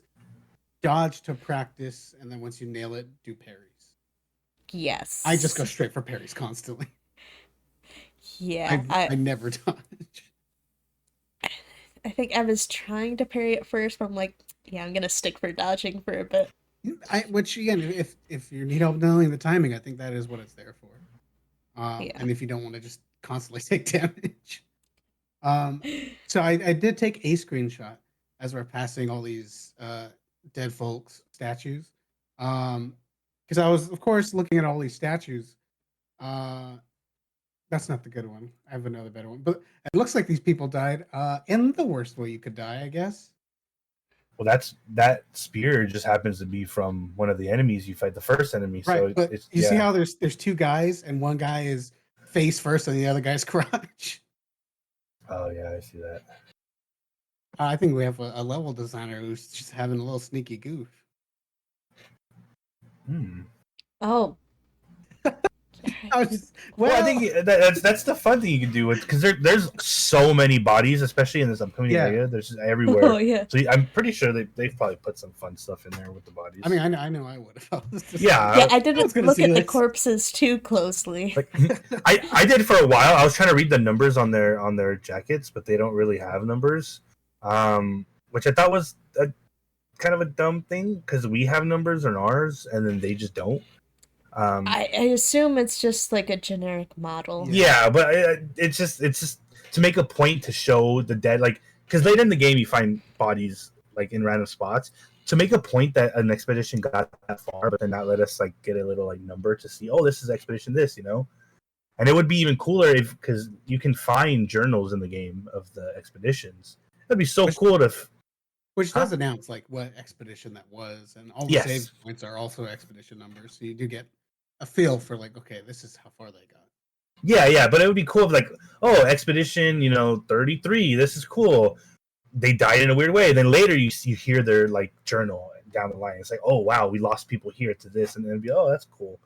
dodge to practice, and then once you nail it, do parries. Yes. I just go straight for parries constantly. Yeah. I never dodge. I think I was trying to parry at first, but I'm like, yeah, I'm gonna stick for dodging for a bit. Which again, if you need help knowing the timing, I think that is what it's there for. And if you don't want to just constantly take damage. So I did take a screenshot as we're passing all these dead folks statues. Because I was, of course, looking at all these statues. That's not the good one. I have another better one. But it looks like these people died in the worst way you could die, I guess. Well, that spear just happens to be from one of the enemies you fight, the first enemy. Right, So but it's you see how there's two guys and one guy is face first and the other guy's crotch. Oh yeah, I see that. I think we have a level designer who's just having a little sneaky goof. Oh. I think that's the fun thing you can do with, because there's so many bodies, especially in this upcoming area. There's just everywhere. Oh yeah. So I'm pretty sure they've probably put some fun stuff in there with the bodies. I mean, I know I would have. Yeah, I didn't look at the corpses too closely. Like, I did for a while. I was trying to read the numbers on their jackets, but they don't really have numbers, which I thought was kind of a dumb thing, because we have numbers on ours and then they just don't. I assume it's just like a generic model. Yeah, but it's just to make a point to show the dead, like, because later in the game you find bodies like in random spots, to make a point that an expedition got that far, but then not let us like get a little like number to see, oh, this is expedition this, you know. And it would be even cooler if, because you can find journals in the game of the expeditions. That'd be so cool to. Which does announce like what expedition that was, and all the save points are also expedition numbers, so you do get a feel for like, okay, this is how far they got. Yeah, but it would be cool if like, oh, expedition, 33, this is cool. They died in a weird way. Then later you hear their like journal down the line. It's like, oh wow, we lost people here to this, and then it'd be, oh, that's cool.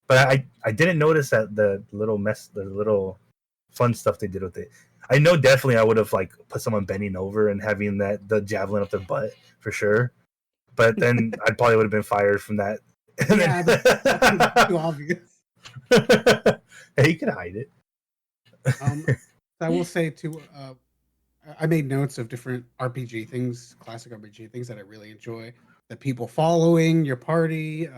But I didn't notice that the little fun stuff they did with it. I know definitely I would have like put someone bending over and having the javelin up their butt for sure. But then I probably would have been fired from that. Yeah, that's too obvious. Hey, you can hide it. I will say too, I made notes of different RPG things, classic RPG things that I really enjoy. The people following your party.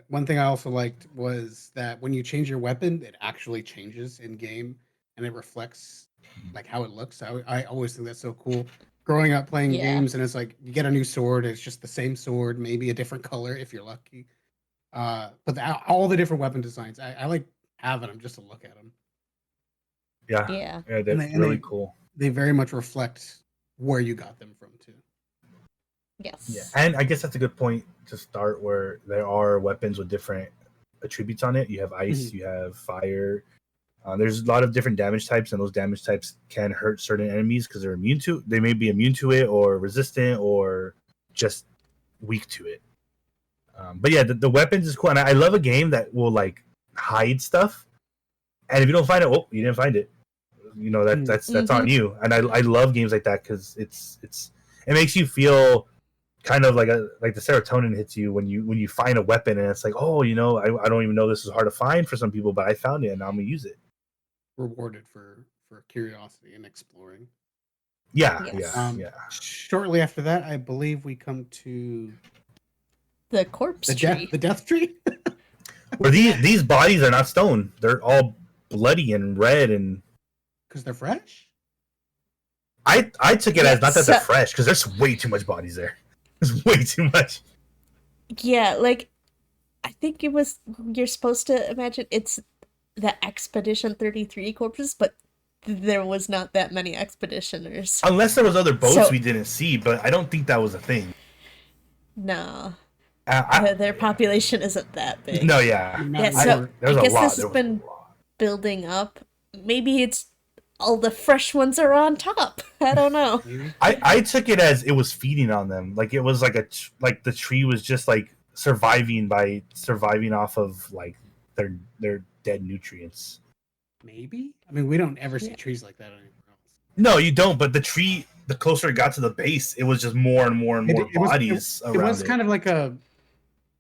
One thing I also liked was that when you change your weapon, it actually changes in game and it reflects like how it looks. I always think that's so cool. Growing up playing games, and it's like you get a new sword, it's just the same sword, maybe a different color if you're lucky. But all the different weapon designs, I like having them just to look at them. Yeah, that's really cool. They very much reflect where you got them from too. Yes. Yeah, and I guess that's a good point to start, where there are weapons with different attributes on it. You have ice, you have fire. There's a lot of different damage types, and those damage types can hurt certain enemies because they may be immune to it, or resistant, or just weak to it. But yeah, the weapons is cool, and I love a game that will like hide stuff, and if you don't find it, oh, you didn't find it. That's on you. And I love games like that, because it makes you feel kind of like the serotonin hits you when you find a weapon, and it's like, oh, I don't even know this is hard to find for some people, but I found it and now I'm gonna use it. Rewarded for curiosity and exploring. Yeah. Shortly after that, I believe we come to the corpse tree. The death tree. Where these bodies are not stone; they're all bloody and red, and because they're fresh. I took it as not that they're fresh, because there's way too much bodies there. There's way too much. Yeah, like I think you're supposed to imagine it's the Expedition 33 corpses, but there was not that many expeditioners. Unless there was other boats we didn't see, but I don't think that was a thing. No. Their population isn't that big. No, yeah. So I guess this has been building up. Maybe it's all the fresh ones are on top. I don't know. I took it as it was feeding on them. Like it was like the tree was just like surviving off of like their dead nutrients. Maybe. I mean, we don't ever see trees like that anywhere else. No, you don't. But the tree, the closer it got to the base, it was just more and more and more bodies around it. It was kind of like a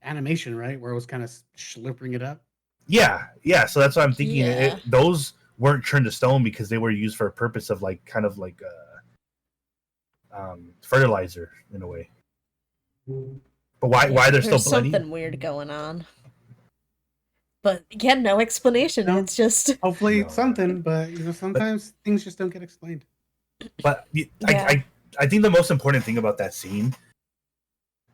animation, right? Where it was kind of slurping it up. Yeah. So that's what I'm thinking. Those weren't turned to stone because they were used for a purpose of like kind of like fertilizer in a way. But why they're still bloody? Something weird going on. But again, no explanation. No. It's just hopefully something, but sometimes things just don't get explained. But I think the most important thing about that scene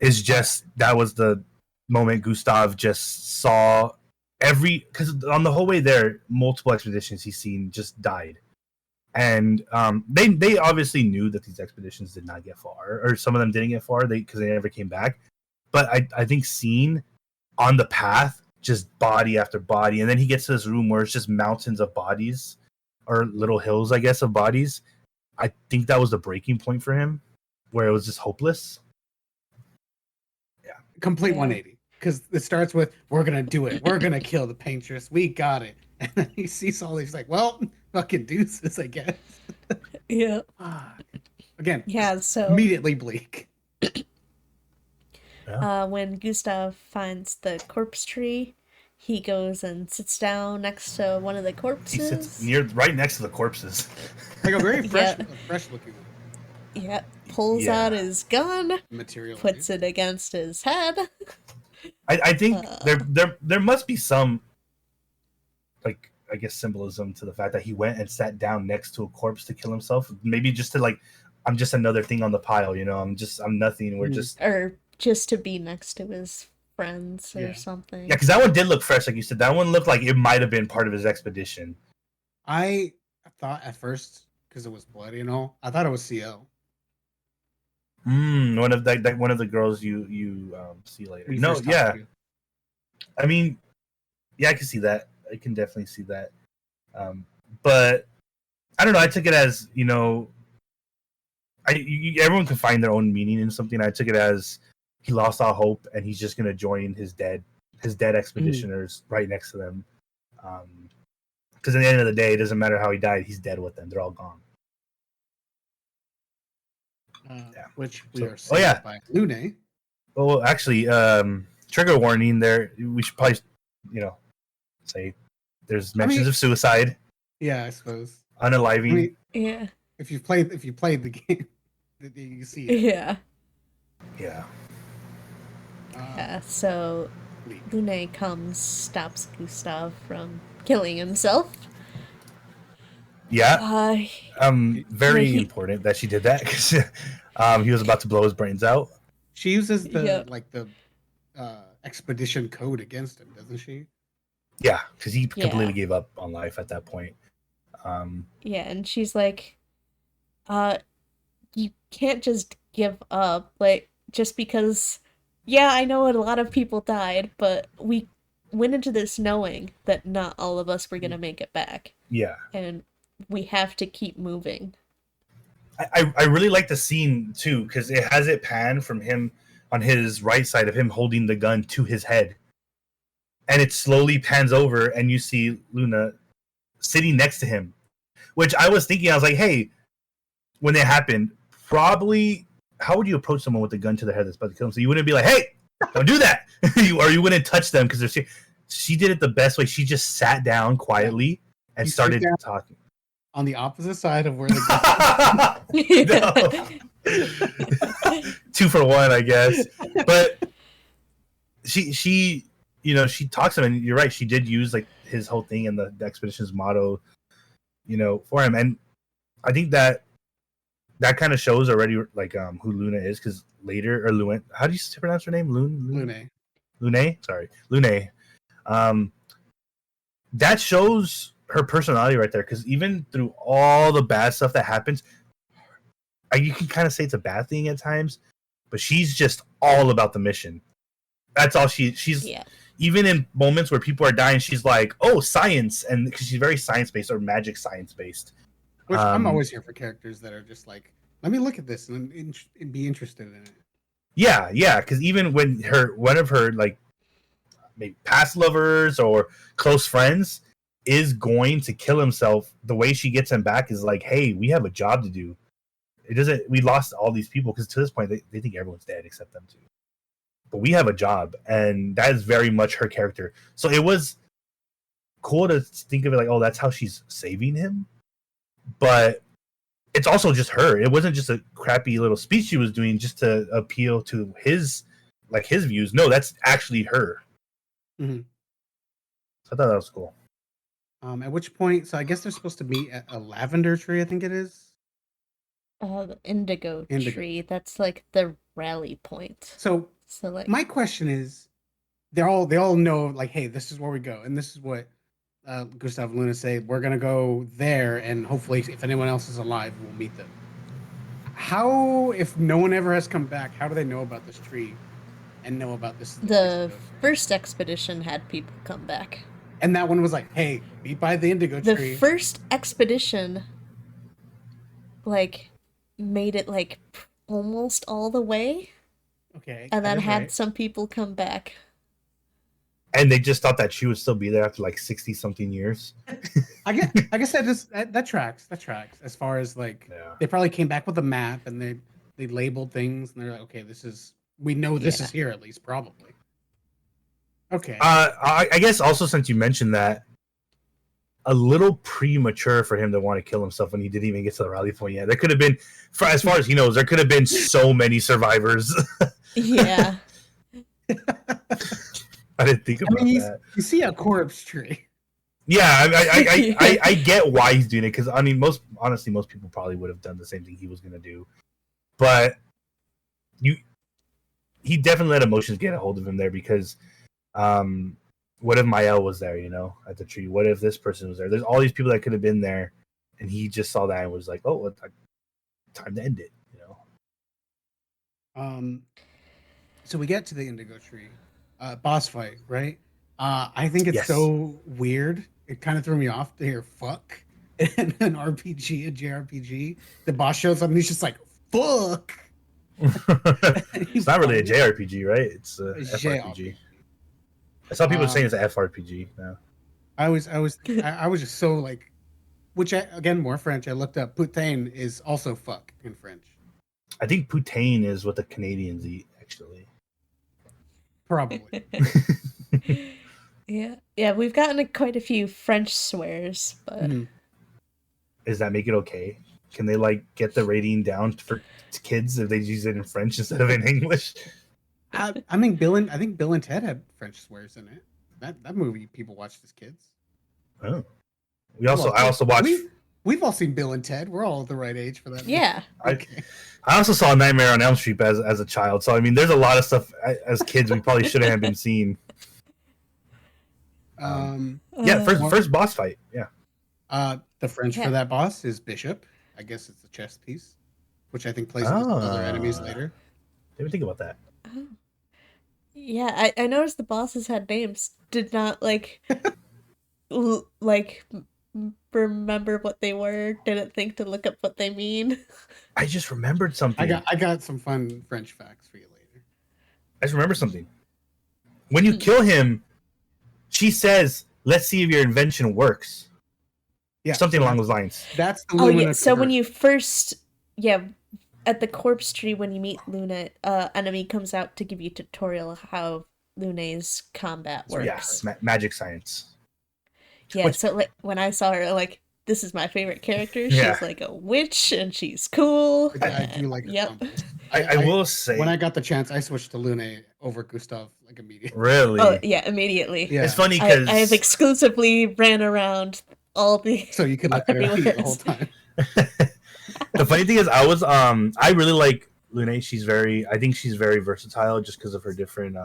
is just that was the moment Gustav just saw because on the whole way there, multiple expeditions he's seen just died. And they obviously knew that these expeditions did not get far, or some of them didn't get far, because they never came back. But I think seeing on the path just body after body, and then he gets to this room where it's just mountains of bodies, or little hills, I guess, of bodies. I think that was the breaking point for him, where it was just hopeless. Yeah, complete 180. Because it starts with, we're gonna do it, we're gonna kill the paintress, we got it, and then he sees all these like, well, fucking deuces, I guess. Yeah. Again, yeah. So immediately bleak. When Gustav finds the corpse tree, he goes and sits down next to one of the corpses. He sits right next to the corpses. Like a very fresh looking one. Yeah, pulls out his gun, material, puts it against his head. I think there must be some, like, I guess, symbolism to the fact that he went and sat down next to a corpse to kill himself. Maybe just to, like, I'm just another thing on the pile, you know. I'm nothing. We're just, or just to be next to his friends or something. Yeah, because that one did look fresh, like you said. That one looked like it might have been part of his expedition. I thought at first, because it was bloody and all, I thought it was CO. One of the girls you see later. No, yeah. I mean, yeah, I can see that. I can definitely see that. But I don't know. I took it as, you know, everyone can find their own meaning in something. I took it as he lost all hope and he's just gonna join his dead expeditioners right next to them. Because at the end of the day, it doesn't matter how he died. He's dead with them. They're all gone. Which we are saved by Lune. Well, actually, trigger warning there. We should probably, you know, say there's mentions of suicide. Yeah, I suppose. Unaliving. I mean, yeah. If you played the game, you see it. Yeah. Yeah. So Lune comes, stops Gustav from killing himself. Yeah. Very important that she did that, because he was about to blow his brains out. She uses the expedition code against him, doesn't she? Yeah, because he completely gave up on life at that point. And she's like, you can't just give up, like, just because, I know a lot of people died, but we went into this knowing that not all of us were gonna make it back. Yeah. And we have to keep moving. I really like the scene, too, because it has it pan from him on his right side of him holding the gun to his head. And it slowly pans over, and you see Luna sitting next to him. Which I was thinking, I was like, hey, when it happened, probably, how would you approach someone with a gun to their head that's about to kill them? So you wouldn't be like, hey, don't do that. Or you wouldn't touch them, because she did it the best way. She just sat down quietly and started talking. On the opposite side of where the gun 2 for 1, I guess. But she you know, she talks to him, and you're right, she did use like his whole thing and the expedition's motto, you know, for him. And I think that kind of shows already, like, who Luna is, because later, or Lune, how do you pronounce her name? Lune. Sorry, Lune. That shows her personality right there, because even through all the bad stuff that happens, you can kind of say it's a bad thing at times, but she's just all about the mission. That's all she's. Even in moments where people are dying, she's like, "Oh, science," and because she's very science-based, or magic science-based. Which I'm always here for characters that are just like, let me look at this and be interested in it. Yeah, because even when one of her, like, maybe past lovers or close friends is going to kill himself, the way she gets him back is like, hey, we have a job to do. We lost all these people, because to this point they think everyone's dead except them two. But we have a job, and that is very much her character. So it was cool to think of it like, oh, that's how she's saving him. But it's also just her. It wasn't just a crappy little speech she was doing just to appeal to his views. No, that's actually her. Mm-hmm. So I thought that was cool. At which point, so I guess they're supposed to meet at a lavender tree, I think it is. The indigo tree. That's like the rally point. So like, my question is, they all know like, hey, this is where we go, and this is what Gustav and Luna say. We're gonna go there, and hopefully, if anyone else is alive, we'll meet them. How, if no one ever has come back, how do they know about this tree and know about this is the place to The go? first expedition had people come back. And that one was like, hey, be by the indigo The tree. first expedition, like, made it, like, almost all the way. Okay. And then had right. some people come back. And they just thought that she would still be there after like 60-something years. I guess that tracks. That tracks. As far as like, they probably came back with a map and they labeled things and they're like, okay, we know this is here at least, probably. Okay. I guess also, since you mentioned that, a little premature for him to want to kill himself when he didn't even get to the rally point yet. There could have been, as far as he knows, there could have been so many survivors. Yeah. I didn't think about that. You see a corpse tree. Yeah, I get why he's doing it, because I mean, most people probably would have done the same thing he was going to do, but he definitely let emotions get a hold of him there, because what if Mael was there, at the tree? What if this person was there? There's all these people that could have been there, and he just saw that and was like, oh, time to end it, So we get to the indigo tree boss fight, right? I think it's so weird. It kind of threw me off to hear fuck in an RPG, a JRPG. The boss shows up and he's just like, fuck. It's not really a JRPG, right? It's a FRPG. I saw people saying it's an FRPG now. I was just so like, again, more French. I looked up putain is also fuck in French. I think putain is what the Canadians eat, actually. Probably. Yeah, we've gotten quite a few French swears, but does that make it okay? Can they like get the rating down for kids if they use it in French instead of in English? I think Bill and Ted had French swears in it. That movie people watched as kids. Oh, I also watched. We've all seen Bill and Ted. We're all at the right age for that. Yeah. Okay. I also saw Nightmare on Elm Street as a child. So I mean, there's a lot of stuff as kids we probably shouldn't have been seeing. First boss fight. Yeah. The French for that boss is Bishop. I guess it's a chess piece, which I think plays into other enemies later. Didn't think about that. Yeah, I noticed the bosses had names. Did not remember what they were. Didn't think to look up what they mean. I just remembered something. I got some fun French facts for you later. I just remember something. When you kill him, she says, "Let's see if your invention works." Yeah, something along those lines. That's the Luna. So when you first, at the corpse tree, when you meet Luna, enemy comes out to give you a tutorial of how Luna's combat works. Yeah, magic science. Yeah, so when I saw her, this is my favorite character. She's like a witch, and she's cool. I do like her. Yep. I will say, when I got the chance, I switched to Luna over Gustav immediately. Really? Oh yeah, immediately. Yeah. It's funny because I have exclusively ran around all the. So you could look at her feet the whole time. The funny thing is, I really like Luna. I think she's very versatile just because of her different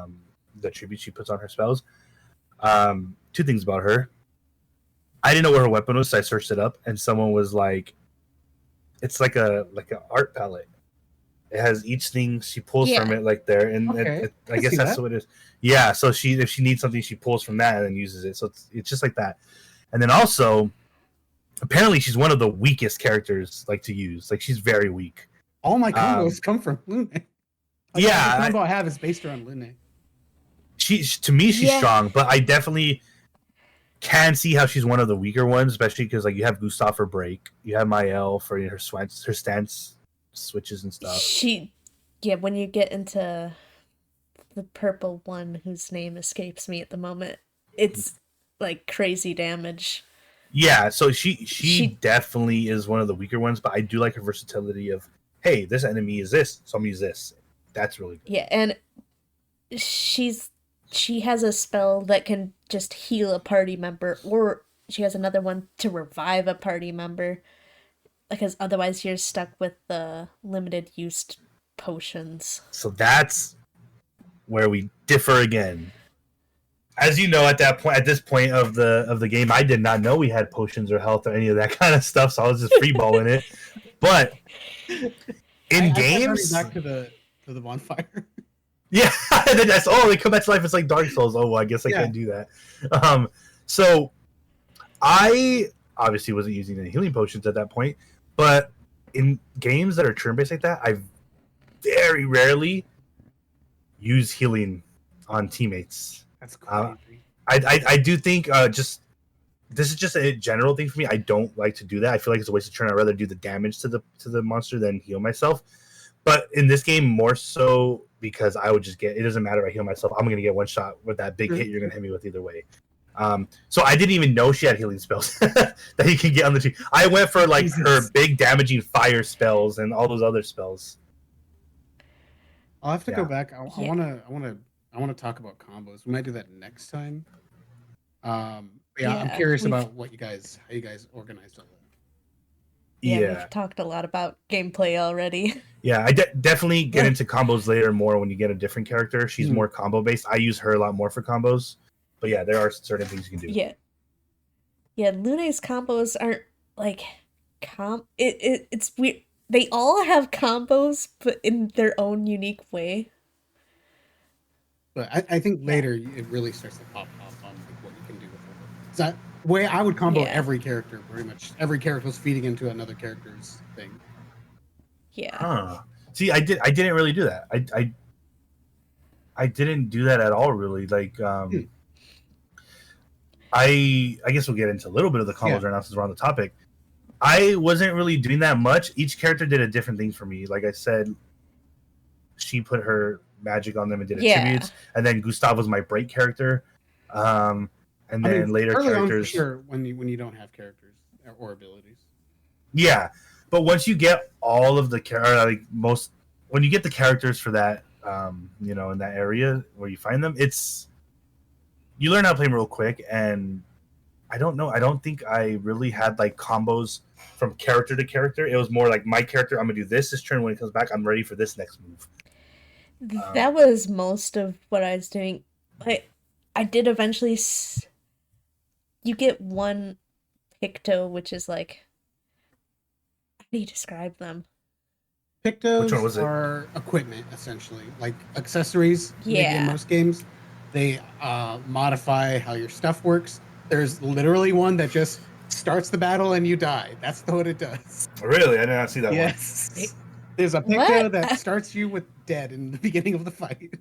the attributes she puts on her spells. Two things about her. I didn't know where her weapon was, so I searched it up, and someone was like, "It's like an art palette. It has each thing she pulls from it, there, and I guess that's what it is. Yeah, so if she needs something, she pulls from that and then uses it. So it's just like that. And then also, apparently, she's one of the weakest characters to use. She's very weak. All my combos come from Luna. The combo I have is based around Luna. She's strong, but I definitely can see how she's one of the weaker ones, especially because you have Gustav for break, you have Mael for her stance switches and stuff. When you get into the purple one whose name escapes me at the moment, it's crazy damage. Yeah, so she definitely is one of the weaker ones, but I do like her versatility of, hey, this enemy is this, so I'm gonna use this. That's really good. Yeah, and she has a spell that can just heal a party member, or she has another one to revive a party member, because otherwise you're stuck with the limited use potions. So that's where we differ again. as you know, at this point of the game, I did not know we had potions or health or any of that kind of stuff, so I was just freeballing it. But in I tried running games, back to the bonfire. yeah, that's they come back to life. It's like Dark Souls. Oh, well, I guess I can't do that. So I obviously wasn't using any healing potions at that point, but in games that are turn-based like that, I very rarely use healing on teammates. That's crazy. I do think just this is just a general thing for me. I don't like to do that. I feel like it's a waste of turn. I'd rather do the damage to the monster than heal myself. But in this game, more so because I would just get. It doesn't matter if I heal myself. I'm gonna get one shot with that big hit you're gonna hit me with either way. So I didn't even know she had healing spells that you can get on the team. I went for like her big damaging fire spells and all those other spells. I'll have to go back. I want to talk about combos. We might do that next time. I'm curious about how you guys organized all that. Yeah, we've talked a lot about gameplay already. Yeah, I definitely get into combos later more when you get a different character. She's more combo based. I use her a lot more for combos. But yeah, there are certain things you can do. Yeah, Lune's combos aren't like it's weird. They all have combos, but in their own unique way. But I think later it really starts to pop off on like what you can do with her. Is that way I would combo every character pretty much. Every character was feeding into another character's thing. Yeah. Huh. See, I didn't really do that. I didn't do that at all. Really, like I guess we'll get into a little bit of the combos right now since we're on the topic. I wasn't really doing that much. Each character did a different thing for me. Like I said, she put her magic on them and did attributes, and then Gustav was my break character. And then later characters. For sure, when you don't have characters or abilities. Yeah, but once you get all of the when you get the characters for that, in that area where you find them, you learn how to play them real quick. And I don't know. I don't think I really had like combos from character to character. It was more like my character. I'm gonna do this turn. When it comes back, I'm ready for this next move. That was most of what I was doing. I did eventually. You get one Picto, which is like. How do you describe them? Pictos are equipment, essentially, like accessories. Yeah. In most games, they modify how your stuff works. There's literally one that just starts the battle and you die. That's what it does. Really? I did not see that one. Yes. There's a Picto that starts you with dead in the beginning of the fight.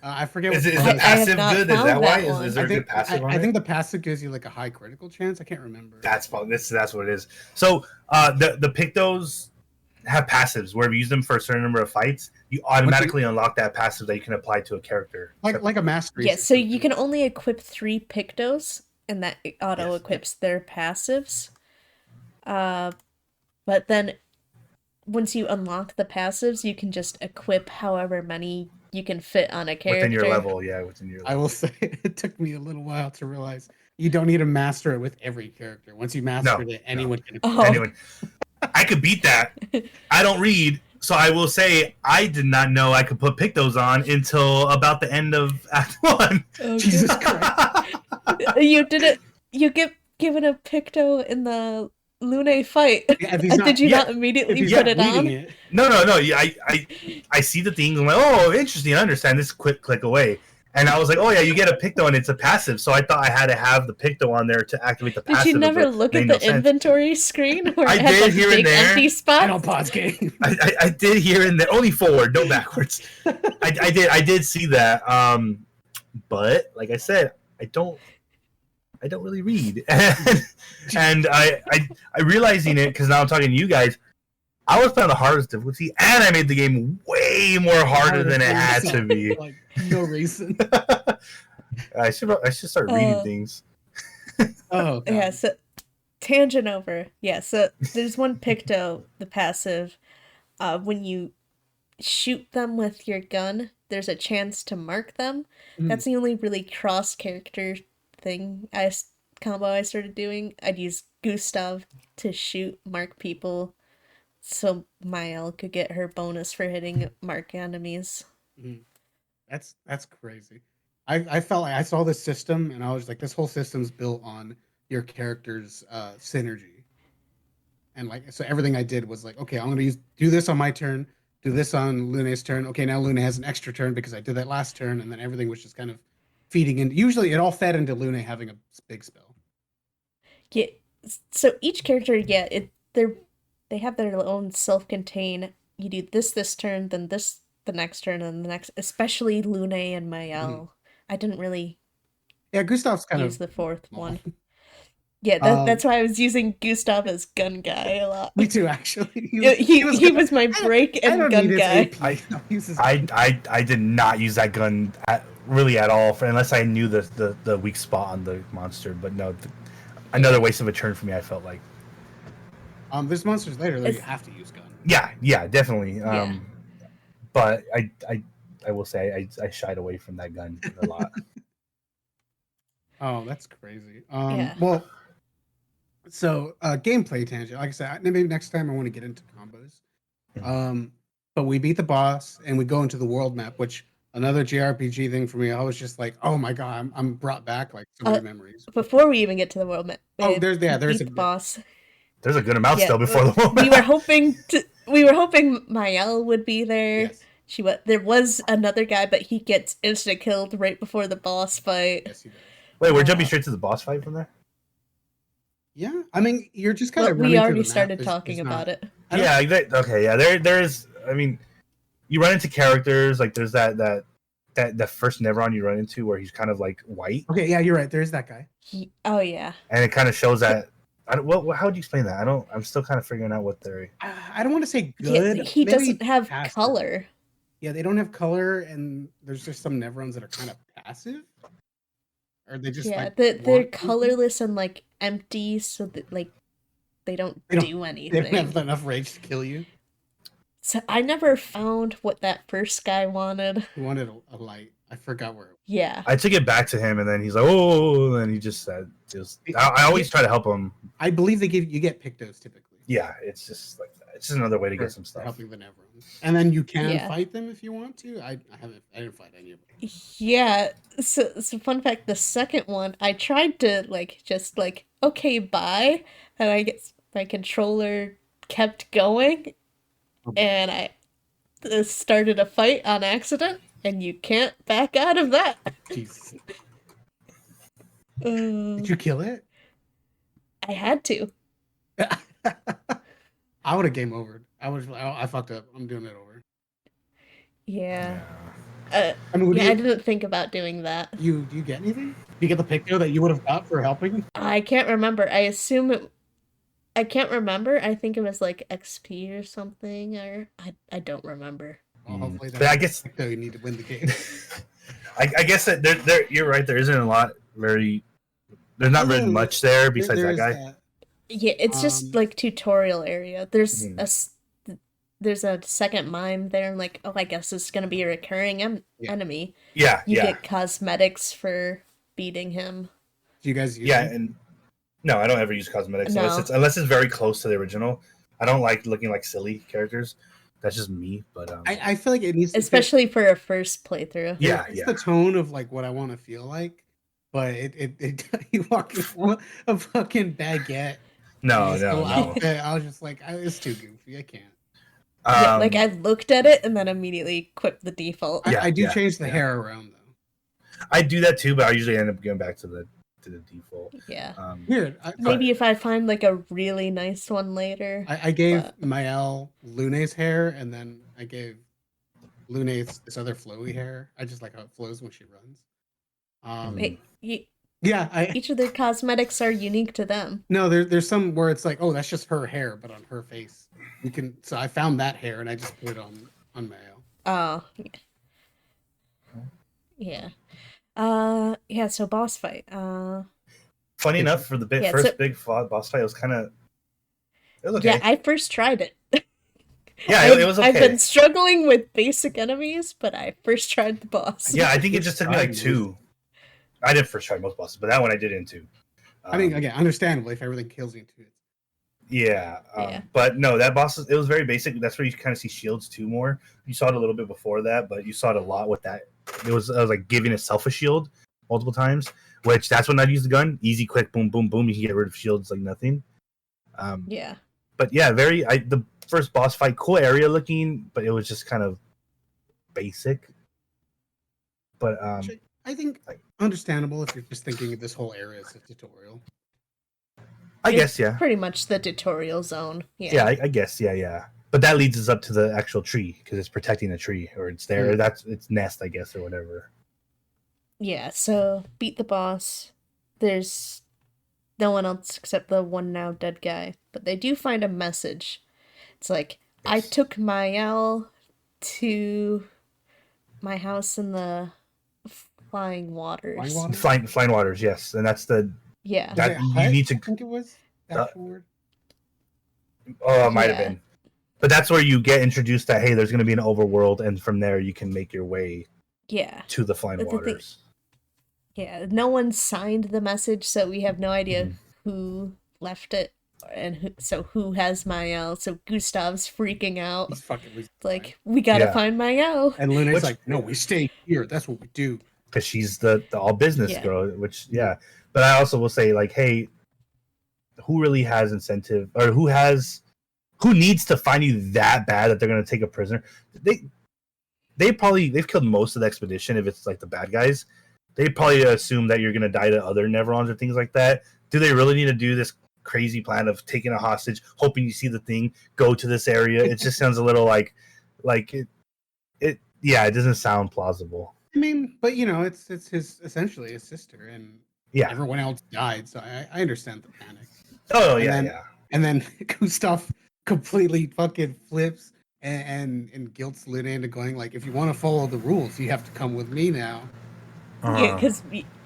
I forget what is the passive good? Is that why? Is there a good passive on it? I think the passive gives you like a high critical chance. I can't remember. That's what it is. So the Pictos have passives where if you use them for a certain number of fights, you automatically unlock that passive that you can apply to a character. Like a mastery. Yeah, so you can only equip 3 Pictos, and that auto-equips their passives. But then once you unlock the passives, you can just equip however many you can fit on a character. Within your level. I will say it took me a little while to realize you don't need to master it with every character. Once you master it, anyone can equip it. Anyone. I could beat that. I don't read, so I will say I did not know I could put Pictos on until about the end of Act 1. Okay. Jesus Christ. You did it. You get given a Picto in the Lune fight. Yeah, did you not immediately put it on? No. I see the thing. I'm like, oh, interesting. I understand. This quick click away. And I was like, oh, yeah, you get a Picto and it's a passive. So I thought I had to have the Picto on there to activate the passive. Did you never look at the inventory screen where it had here big and there. empty spots? I don't pause game. I did here and there. Only forward, no backwards. I did see that. But like I said, I don't really read. And I realizing it, because now I'm talking to you guys, I was playing the hardest difficulty, and I made the game way more harder than it had to be. Like, no reason. I should start reading things. Oh, God. Yeah, so tangent over. Yeah, so there's one Picto, the passive. When you shoot them with your gun, there's a chance to mark them. That's the only really cross-character thing combo I started doing. I'd use Gustav to mark people, so Mael could get her bonus for hitting mark enemies. That's crazy. I felt like I saw this system and I was like, this whole system's built on your character's synergy. And like, so everything I did was like, okay, I'm gonna do this on my turn, do this on Lune's turn. Okay, now Lune has an extra turn because I did that last turn, and then everything was just kind of feeding in. Usually, it all fed into Lune having a big spell. Yeah. So each character, yeah, they have their own self-contained. You do this turn, then this the next turn, and the next. Especially Lune and Mayel. I didn't really Gustav's kind use of the fourth small. one. Yeah, that's why I was using Gustav as gun guy a lot. Me too, actually. He was my break and gun guy. I did not use that gun really at all, unless I knew the weak spot on the monster. But no, another waste of a turn for me. I felt like. There's monsters later that you have to use gun. Yeah, definitely. But I will say I shied away from that gun a lot. Oh, that's crazy. Yeah. Well, so gameplay tangent. Like I said, maybe next time I want to get into combos. But we beat the boss and we go into the world map, which another JRPG thing for me. I was just like, oh my god, I'm brought back like so many memories. Before we even get to the world map, there's a boss. There's a good amount still before the world. We were hoping Mayel would be there. Yes. There was another guy, but he gets instant killed right before the boss fight. Yes, he does. Wait, we're jumping straight to the boss fight from there? Yeah, I mean, you're just kind of. We already started talking about it. Yeah. Okay. Yeah. There is. I mean, you run into characters like there's that first Neveron you run into where he's kind of like white. Okay. Yeah, you're right. There's that guy. Oh yeah. And it kind of shows that. How would you explain that? I'm still kind of figuring out what they're. I don't want to say good. Yeah, he doesn't have color. Yeah, they don't have color, and there's just some Neverons that are kind of passive. Or they just they're colorless and like empty, so that like they don't do anything. They don't have enough rage to kill you. So I never found what that first guy wanted. He wanted a light. I forgot where. Yeah. I took it back to him, and then he's like, "Oh," and he just said, I always try to help him. I believe you get Pictos typically. Yeah, it's just like that. It's just another way to get some stuff. Helping the Neverons, and then you can fight them if you want to. I didn't fight any of them. Yeah. So fun fact: the second one, I tried to just okay, bye, and I guess my controller kept going, and I started a fight on accident. And you can't back out of that. Jesus. Did you kill it? I had to. I would have game overed. I fucked up. I'm doing it over. Yeah. I didn't think about doing that. Do you get anything? Do you get the picture that you would have got for helping? I can't remember. I can't remember. I think it was like XP or something, or I don't remember. Well, hopefully but I guess you need to win the game. I guess that there you're right. There isn't a lot. There's not really much there besides that guy. Yeah, it's just like tutorial area. There's a second mime there, and like, oh, I guess it's gonna be a recurring enemy. Yeah, you get cosmetics for beating him. Do you guys use them? And no, I don't ever use cosmetics unless it's very close to the original. I don't like looking like silly characters. That's just me, but I feel like it needs to especially for a first playthrough. It's the tone of like what I want to feel like, but it you walk with a fucking baguette. No. I was just like, it's too goofy. I can't. I looked at it and then immediately quit the default. I do change the hair around though. I do that too, but I usually end up going back to the default. Yeah. Weird. Maybe if I find like a really nice one later. I gave Mayel Lune's hair, and then I gave Lune this other flowy hair. I just like how it flows when she runs. Each of their cosmetics are unique to them. No, there's some where it's like, oh, that's just her hair, but on her face. You can. So I found that hair, and I just put it on Mayel. Oh. Yeah. So boss fight. Funny enough, for the big boss fight, it was kind of. It was okay. Yeah, I first tried it. It was okay. I've been struggling with basic enemies, but I first tried the boss. Yeah, I think it just took me like 2. I didn't first try most bosses, but that one I did in 2. I mean, again, understandably, if everything kills you in 2. Yeah. But no, that boss, it was very basic. That's where you kind of see shields too more. You saw it a little bit before that, but you saw it a lot with that it was like giving itself a shield multiple times, which that's when I'd use the gun. Easy, quick, boom, boom, boom. You can get rid of shields like nothing. Yeah. But yeah, the first boss fight, cool area looking, but it was just kind of basic. But I think understandable if you're just thinking of this whole area as a tutorial. I guess, yeah. Pretty much the tutorial zone. Yeah. Yeah, I guess, yeah. But that leads us up to the actual tree because it's protecting the tree, or it's there. Or that's its nest, I guess, or whatever. Yeah. So beat the boss. There's no one else except the one now dead guy, but they do find a message. It's like, yes. I took Mael to my house in the flying waters. Flying waters, yes, and that's the that you need to. I think it was that word. Oh, it might have been, but that's where you get introduced that hey, there's going to be an overworld, and from there you can make your way. To the flying waters. Yeah, no one signed the message, so we have no idea who left it and who has Mael. So Gustav's freaking out. He's fucking like, we gotta find Mael. And Luna's like, no, we stay here. That's what we do. Because she's the all business girl, which But I also will say, like, hey, who really has incentive, or who needs to find you that bad that they're gonna take a prisoner? They've killed most of the expedition if it's like the bad guys. They probably assume that you're going to die to other Neverons or things like that. Do they really need to do this crazy plan of taking a hostage, hoping you see the thing, go to this area? It just sounds a little like it doesn't sound plausible. I mean, but it's essentially his sister, and everyone else died, so I understand the panic. Oh, And then Gustav completely fucking flips and guilts Luna into going like, if you want to follow the rules, you have to come with me now. Yeah, because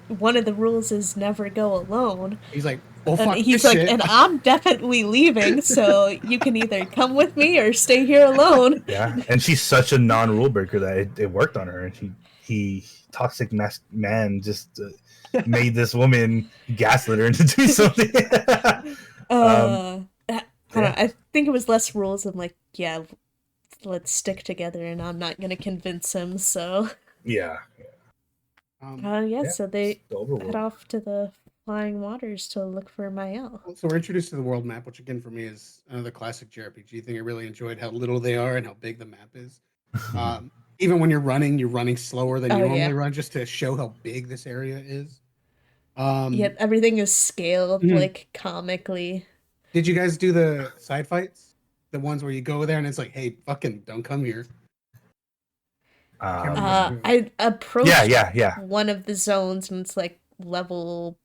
one of the rules is never go alone. He's like, well, fuck he's like, shit. And I'm definitely leaving, so you can either come with me or stay here alone. Yeah, and she's such a non-rule breaker that it worked on her, and he toxic man just made this woman gaslit her into doing something. I don't know, I think it was less rules and like, let's stick together, and I'm not gonna convince him, so. Yeah. So they head off to the flying waters to look for Mael. So we're introduced to the world map, which again for me is another classic JRPG thing. I really enjoyed how little they are and how big the map is. Even when you're running slower than you normally run, just to show how big this area is. Everything is scaled like comically. Did you guys do the side fights? The ones where you go there and it's like, hey, fucking don't come here. I approached one of the zones and it's like level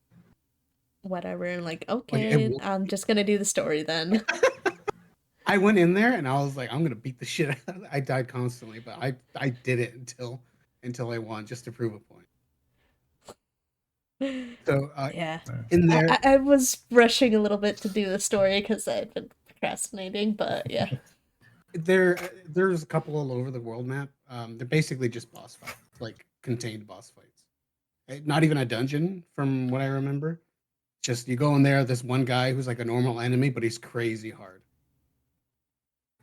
whatever, and like, okay, I'm just gonna do the story then. I went in there and I was like, I'm gonna beat the shit out of it. I died constantly, but I did it until I won, just to prove a point. So in there, I was rushing a little bit to do the story because I had been procrastinating, but yeah. There's a couple all over the world map. They're basically just boss fights, like contained boss fights. Not even a dungeon, from what I remember. Just you go in there. There's one guy who's like a normal enemy, but he's crazy hard.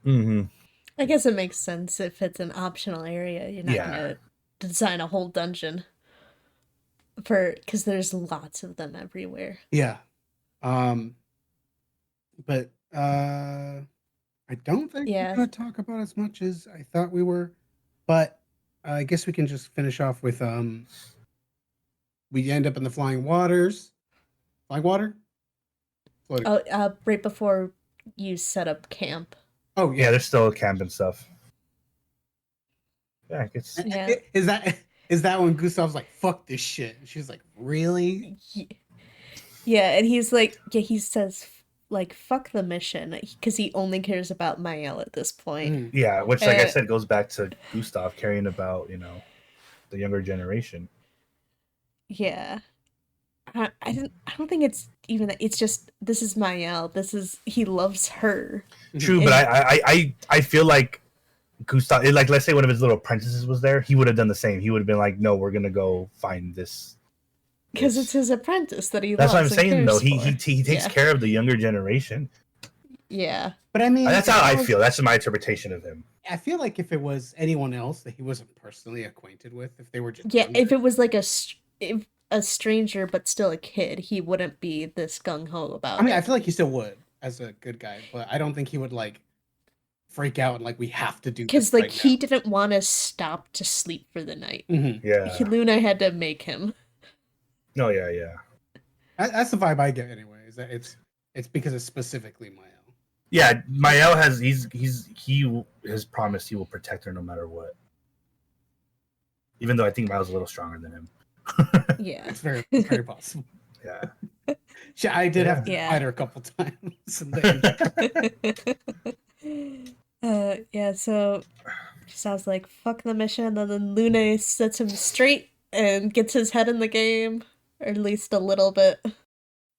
I guess it makes sense if it's an optional area. You're not gonna design a whole dungeon because there's lots of them everywhere. Yeah, but I don't think we're going to talk about as much as I thought we were, but I guess we can just finish off with we end up in the flying waters. Flying water? Floating. Oh, right before you set up camp. Oh, yeah, there's still camp and stuff. Yeah, I guess. Is that when Gustav's like, fuck this shit? And she's like, really? Yeah, and he's like, he says, like, fuck the mission, because he only cares about Mael at this point. Yeah, which, like I said, goes back to Gustav caring about, the younger generation. Yeah. I don't think it's even that. It's just, this is Mael. He loves her. True, but I feel like Gustav, like, let's say one of his little apprentices was there, he would have done the same. He would have been like, no, we're going to go find this. Because it's his apprentice that he That's loves. That's what I'm saying, though. He takes care of the younger generation. Yeah. But I mean, that's how I feel. That's my interpretation of him. I feel like if it was anyone else that he wasn't personally acquainted with, if they were just yeah, younger, if it was like a stranger but still a kid, he wouldn't be this gung ho about it. I mean, I feel like he still would as a good guy, but I don't think he would like freak out and like we have to do because this like right he now. didn't want to stop to sleep for the night. Yeah, Luna had to make him. no, yeah. That's the vibe I get anyway. Is that it's because it's specifically Mael. Yeah, Mael has has promised he will protect her no matter what. Even though I think Mael's a little stronger than him. Yeah, It's very possible. Yeah, I did have to fight her a couple times. Yeah. So sounds like fuck the mission, and then Luna sets him straight and gets his head in the game, or at least a little bit.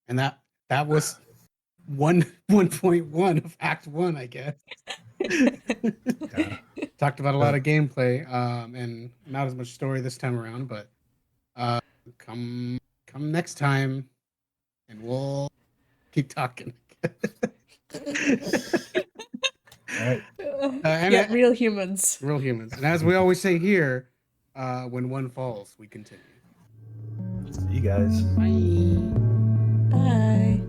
And that was 1.1 of Act 1, I guess. yeah. Talked about a lot of gameplay, and not as much story this time around, but come next time, and we'll keep talking. All right. Yeah, real humans. Real humans. And as we always say here, when one falls, we continue. See you guys. Bye. Bye.